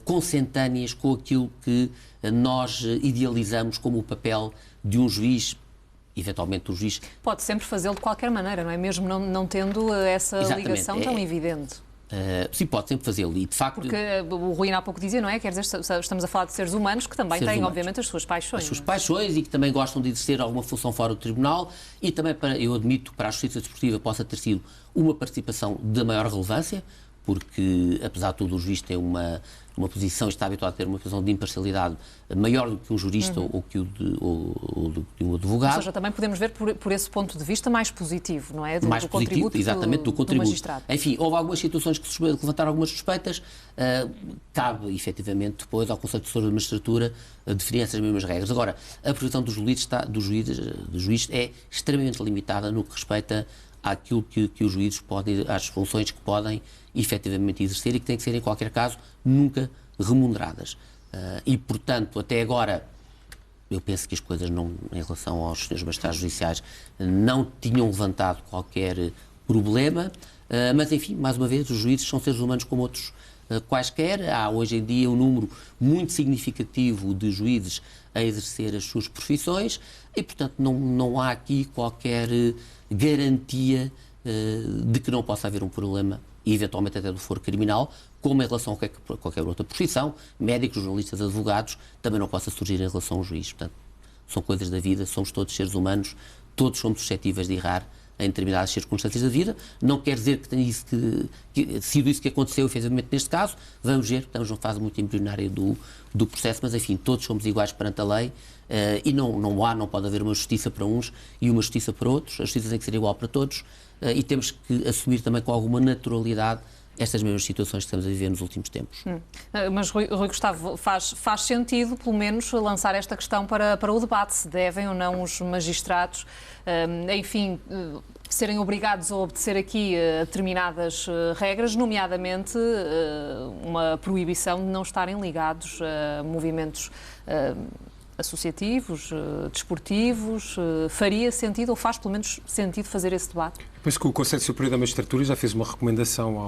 consentâneas com aquilo que nós idealizamos como o papel de um juiz, eventualmente o juiz... Pode sempre fazê-lo de qualquer maneira, não é? Mesmo não tendo essa ligação tão evidente. Sim, pode sempre fazê-lo e, de facto... Porque o Rui há pouco dizia, não é? Quer dizer, estamos a falar de seres humanos que também têm, obviamente, as suas paixões. As suas paixões e que também gostam de exercer alguma função fora do tribunal e também, eu admito, para a justiça desportiva possa ter sido uma participação de maior relevância, porque, apesar de tudo, o juiz tem uma posição, está habituado a ter uma posição de imparcialidade maior do que um jurista ou do que um advogado. Ou seja, também podemos ver por esse ponto de vista mais positivo, não é? Mais positivo, exatamente, do contributo. Do magistrado. Enfim, houve algumas situações que levantaram algumas suspeitas, cabe, efetivamente, depois ao Conselho Assessor da Magistratura definir essas mesmas regras. Agora, a previsão do juiz é extremamente limitada no que respeita àquilo que os juízes podem, às funções que podem efetivamente exercer e que têm que ser, em qualquer caso, nunca remuneradas. E, portanto, até agora, eu penso que as coisas, em relação aos senhores magistrados judiciais, não tinham levantado qualquer problema, mas, enfim, mais uma vez, os juízes são seres humanos como outros quaisquer. Há, hoje em dia, um número muito significativo de juízes a exercer as suas profissões e, portanto, não há aqui qualquer garantia de que não possa haver um problema, e eventualmente até do foro criminal, como em relação a qualquer outra profissão, médicos, jornalistas, advogados, também não possa surgir em relação ao juiz. Portanto, são coisas da vida, somos todos seres humanos, todos somos suscetíveis de errar em determinadas circunstâncias da vida. Não quer dizer que tenha sido isso que aconteceu, efetivamente, neste caso. Vamos ver, estamos numa fase muito embrionária do processo, mas, enfim, todos somos iguais perante a lei e não pode haver uma justiça para uns e uma justiça para outros. A justiça tem que ser igual para todos e temos que assumir também com alguma naturalidade estas mesmas situações que estamos a viver nos últimos tempos. Mas, Rui Gustavo, faz sentido, pelo menos, lançar esta questão para o debate, se devem ou não os magistrados, enfim, serem obrigados a obedecer aqui determinadas regras, nomeadamente uma proibição de não estarem ligados a movimentos associativos, desportivos. Faria sentido, ou faz pelo menos sentido, fazer esse debate? Penso que o Conselho Superior da Magistratura já fez uma recomendação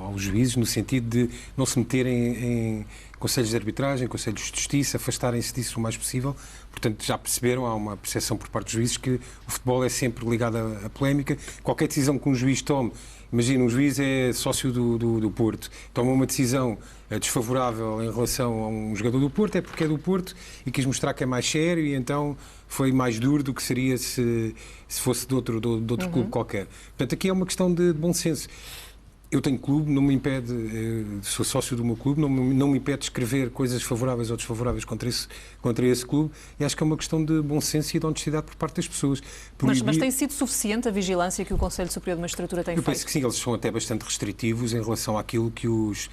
aos juízes no sentido de não se meterem em conselhos de arbitragem, conselhos de justiça, afastarem-se disso o mais possível. Portanto, já perceberam, há uma percepção por parte dos juízes que o futebol é sempre ligado à polémica. Qualquer decisão que um juiz tome, imagina, um juiz é sócio do Porto, toma uma decisão desfavorável em relação a um jogador do Porto, é porque é do Porto e quis mostrar que é mais sério e então foi mais duro do que seria se fosse de outro clube qualquer. Portanto, aqui é uma questão de bom senso. Eu tenho clube, não me impede, sou sócio do meu clube, não me impede de escrever coisas favoráveis ou desfavoráveis contra esse clube, e acho que é uma questão de bom senso e de honestidade por parte das pessoas. Mas tem sido suficiente a vigilância que o Conselho Superior de Magistratura tem feito? Eu penso que sim, eles são até bastante restritivos em relação àquilo que os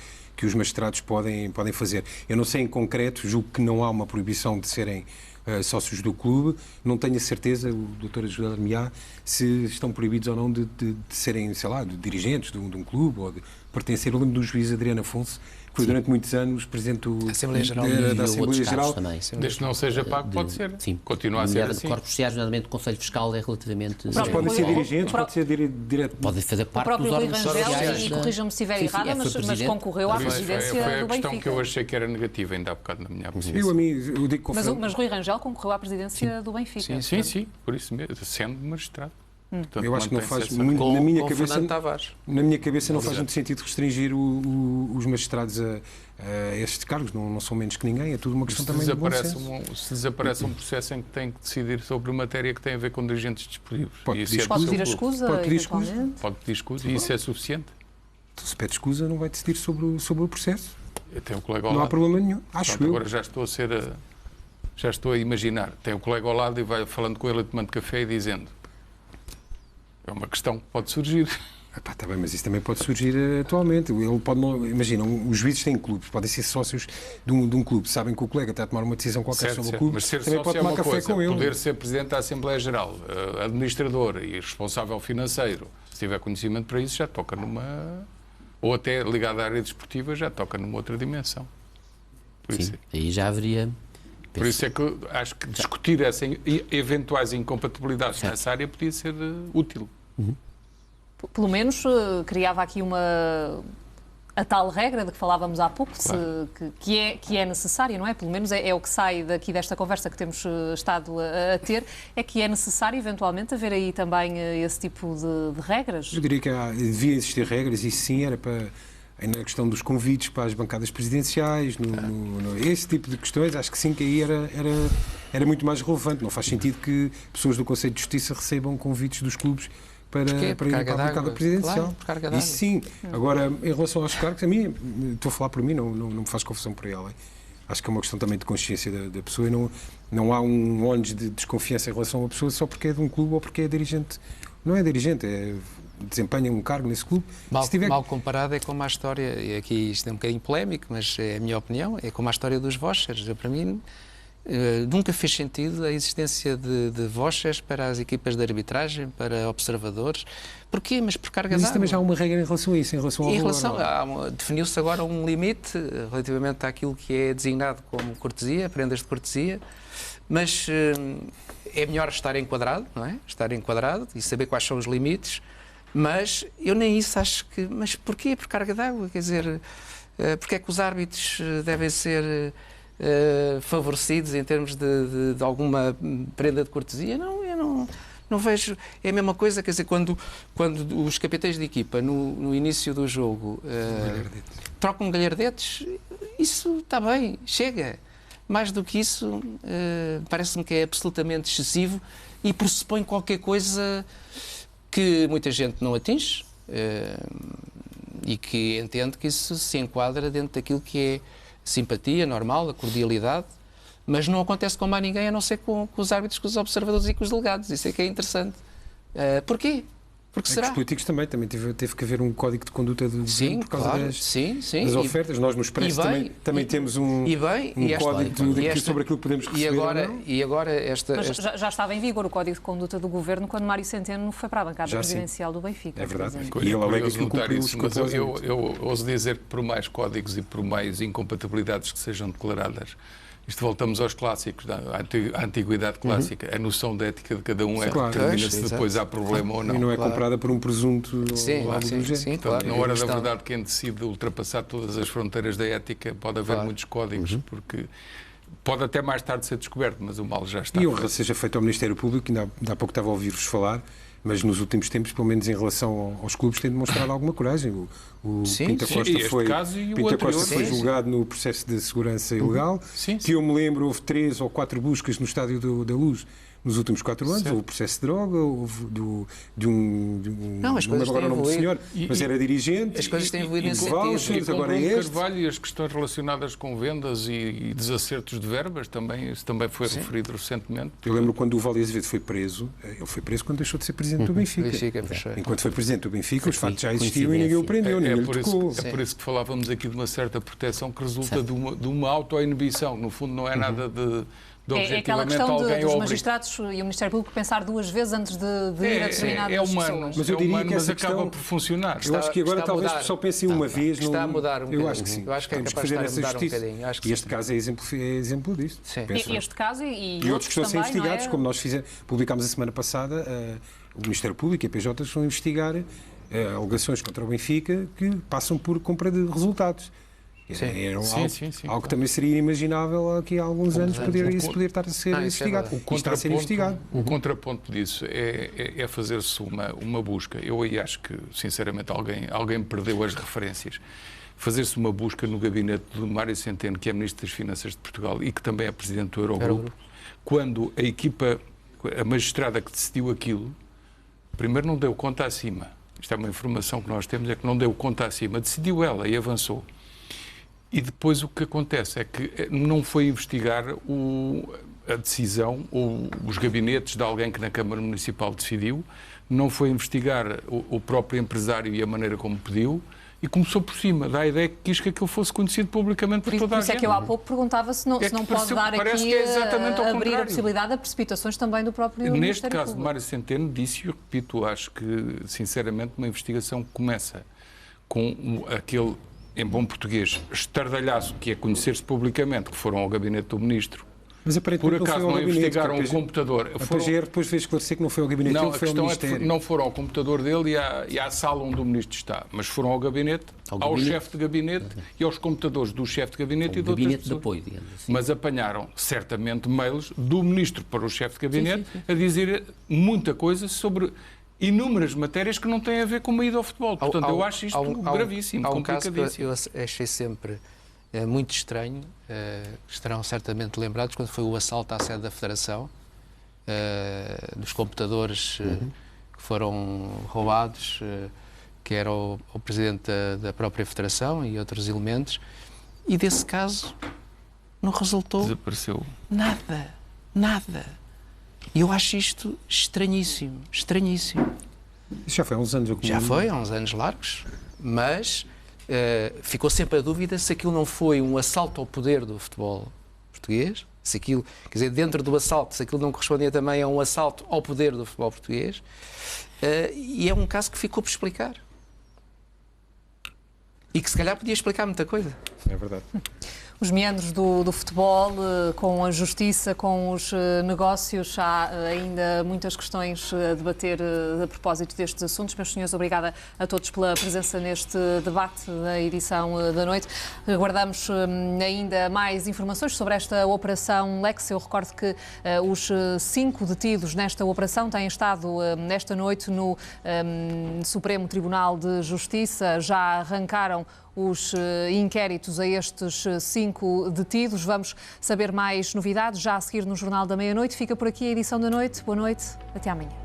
magistrados podem fazer. Eu não sei em concreto, julgo que não há uma proibição de serem sócios do clube, não tenho a certeza, o doutor ajudar-me-á, se estão proibidos ou não de serem, sei lá, de dirigentes de um clube ou de pertencer. Eu lembro do juiz Adriano Afonso, que foi durante muitos anos presidente da Assembleia Geral. Desde que não seja pago, pode ser. Sim. Continua a ser assim. Corpos sociais, nomeadamente o Conselho Fiscal, é relativamente... Mas podem ser dirigentes, pode ser direto. Podem fazer parte dos órgãos sociais. E corrijam-me se estiver errada, mas concorreu à presidência do Benfica. Foi a questão que eu achei que era negativa, ainda há bocado na minha posição. Eu digo mas Rui Rangel concorreu à presidência do Benfica. Sim, por isso mesmo, sendo magistrado. Portanto, eu acho que não faz muito, na minha cabeça não faz muito sentido restringir os magistrados a estes cargos, não são menos que ninguém, é tudo uma questão também de bom senso. Se desaparece um processo em que tem que decidir sobre matéria que tem a ver com dirigentes desportivos, pode pedir a escusa, pode pedir escusa, e isso é suficiente? Então, se pede escusa, não vai decidir sobre o processo. Tem um colega ao não lado. Há problema nenhum, acho eu. Agora já estou a imaginar, tem um colega ao lado e vai falando com ele e tomando café e dizendo: é uma questão que pode surgir. Está bem, mas isso também pode surgir atualmente. Ele pode não, imagina, os juízes têm clubes, podem ser sócios de um clube, sabem que o colega está a tomar uma decisão qualquer sobre o clube, mas ser também pode tomar café com ele. Poder ser presidente da Assembleia Geral, administrador e responsável financeiro, se tiver conhecimento para isso, já toca numa... Ou até ligado à área desportiva, já toca numa outra dimensão. Sim, aí já haveria... Por isso é que acho que discutir essas eventuais incompatibilidades nessa área podia ser útil. Pelo menos criava aqui a tal regra de que falávamos há pouco, claro. que é necessária, não é? Pelo menos é o que sai daqui desta conversa que temos estado a ter, é que é necessário eventualmente haver aí também esse tipo de regras. Eu diria que devia existir regras, e sim, era para... na questão dos convites para as bancadas presidenciais, esse tipo de questões, acho que sim, que aí era muito mais relevante. Não faz sentido que pessoas do Conselho de Justiça recebam convites dos clubes para ir para a bancada presidencial. Claro, isso sim. Agora, em relação aos cargos, a mim, estou a falar por mim, não me faz confusão por ela. Acho que é uma questão também de consciência da pessoa e não há um ónus de desconfiança em relação a uma pessoa só porque é de um clube ou porque é dirigente. Não é dirigente, desempenha um cargo nesse clube. Mal comparado é como a história, e aqui isto é um bocadinho polémico, mas é a minha opinião, é como a história dos vouchers. Para mim, nunca fez sentido a existência de vouchers para as equipas de arbitragem, para observadores. Porquê? Mas por carga d'água. Mas também já há uma regra em relação a isso, em relação ao definiu-se agora um limite relativamente àquilo que é designado como cortesia, prendas de cortesia, mas é melhor estar enquadrado, não é? Estar enquadrado e saber quais são os limites. Mas eu nem isso acho que... Mas porquê? Por carga d'água? Quer dizer, porque é que os árbitros devem ser favorecidos em termos de alguma prenda de cortesia? Não, eu não vejo... É a mesma coisa, quer dizer, quando os capitães de equipa, no início do jogo, trocam galhardetes, isso está bem, chega. Mais do que isso, parece-me que é absolutamente excessivo e pressupõe qualquer coisa... que muita gente não atinge e que entende que isso se enquadra dentro daquilo que é simpatia normal, a cordialidade, mas não acontece com mais ninguém a não ser com os árbitros, com os observadores e com os delegados. Isso é que é interessante. Porquê? Porque será? Os políticos também teve que haver um código de conduta do governo por causa das ofertas. Nós no Expresso também temos um código sobre aquilo que podemos receber. E agora Mas já estava em vigor o código de conduta do governo quando Mário Centeno foi para a bancada presidencial do Benfica. É verdade. E ele alega que cumpriu os propósitos. Eu ouso dizer que por mais códigos e por mais incompatibilidades que sejam declaradas, Isto voltamos aos clássicos, à antiguidade clássica. A noção da ética de cada um determina se depois há problema ou não. E não é comprada por um presunto Sim, ou algo do género. sim, claro. Na hora da verdade, quem decide ultrapassar todas as fronteiras da ética, pode haver muitos códigos, porque pode até mais tarde ser descoberto, mas o mal já está. E honra seja feita ao Ministério Público, ainda há pouco estava a ouvir-vos falar, mas nos últimos tempos, pelo menos em relação aos clubes, tem demonstrado alguma coragem. O Pinta Costa foi julgado no processo de segurança ilegal, que eu me lembro, houve 3 ou 4 buscas no Estádio da Luz nos últimos 4 anos, houve processo de droga, houve de um não, as coisas agora o nome do senhor, mas era dirigente. As coisas têm evoluído nesse sentido. Agora é este. Carvalho e as questões relacionadas com vendas e desacertos de verbas, isso também foi referido recentemente. Eu lembro quando o Vale Azevedo foi preso, ele foi preso quando deixou de ser presidente do Benfica. Enquanto foi presidente do Benfica, os factos já existiam e ninguém o prendeu, ninguém lhe tocou. É por isso que falávamos aqui de uma certa proteção que resulta de uma auto-inibição. No fundo, não é nada de aquela questão dos magistrados e o Ministério Público pensar 2 vezes antes de ir a determinadas pessoas. Mas eu diria que essa acaba por funcionar. Eu acho que agora talvez só pense uma vez. Está a mudar um bocadinho. Eu acho que sim. Eu acho que é capaz de mudar um bocadinho. E este caso é exemplo disso. Este caso e outros que estão a ser investigados, como nós publicámos a semana passada, o Ministério Público e a PJ estão a investigar alegações contra o Benfica que passam por compra de resultados. Algo que também seria inimaginável aqui há alguns anos poder estar a ser investigado. Está a ser investigado. O contraponto disso é fazer-se uma busca. Eu aí acho que, sinceramente, alguém perdeu as referências. Fazer-se uma busca no gabinete do Mário Centeno, que é Ministro das Finanças de Portugal e que também é Presidente do Eurogrupo, quando a magistrada que decidiu aquilo, primeiro não deu conta acima. Isto é uma informação que nós temos, é que não deu conta acima. Decidiu ela e avançou. E depois o que acontece é que não foi investigar a decisão ou os gabinetes de alguém que na Câmara Municipal decidiu, não foi investigar o próprio empresário e a maneira como pediu, e começou por cima, dá a ideia que quis que aquilo fosse conhecido publicamente por toda a gente. Por isso é que eu há pouco perguntava se não pode dar aqui abrir a possibilidade de precipitações também do próprio Ministério Neste caso Público. de Mário Centeno, disse, e eu repito, acho que, sinceramente, uma investigação que começa com aquele, em bom português, estardalhaço que é conhecer-se publicamente, que foram ao gabinete do Ministro. Mas por acaso não investigaram o computador. A PGR depois veio esclarecer que não foi ao gabinete dele, foi ao Ministério. Não foram ao computador dele e à sala onde o Ministro está, mas foram ao gabinete, ao chefe de gabinete e aos computadores do chefe de gabinete e de outras pessoas. De apoio, digamos assim. Mas apanharam, certamente, mails do Ministro para o chefe de gabinete a dizer muita coisa sobre inúmeras matérias que não têm a ver com uma ida ao futebol. Portanto, eu acho isto gravíssimo, complicadíssimo. Caso que eu achei sempre muito estranho, estarão certamente lembrados, quando foi o assalto à sede da Federação, dos computadores que foram roubados, que era o presidente da própria Federação e outros elementos, e desse caso não resultou desapareceu nada. E eu acho isto estranhíssimo. Isso já foi há uns anos. Já foi, há uns anos largos, mas ficou sempre a dúvida se aquilo não foi um assalto ao poder do futebol português, se aquilo, quer dizer, dentro do assalto, se aquilo não correspondia também a um assalto ao poder do futebol português, e é um caso que ficou por explicar. E que se calhar podia explicar muita coisa. É verdade. Os meandros do futebol, com a justiça, com os negócios, há ainda muitas questões a debater a propósito destes assuntos. Meus senhores, obrigada a todos pela presença neste debate da edição da noite. Aguardamos ainda mais informações sobre esta Operação Lex. Eu recordo que os 5 detidos nesta operação têm estado nesta noite no Supremo Tribunal de Justiça. Já arrancaram os inquéritos a estes 5 detidos. Vamos saber mais novidades já a seguir no Jornal da Meia-Noite. Fica por aqui a edição da noite. Boa noite, até amanhã.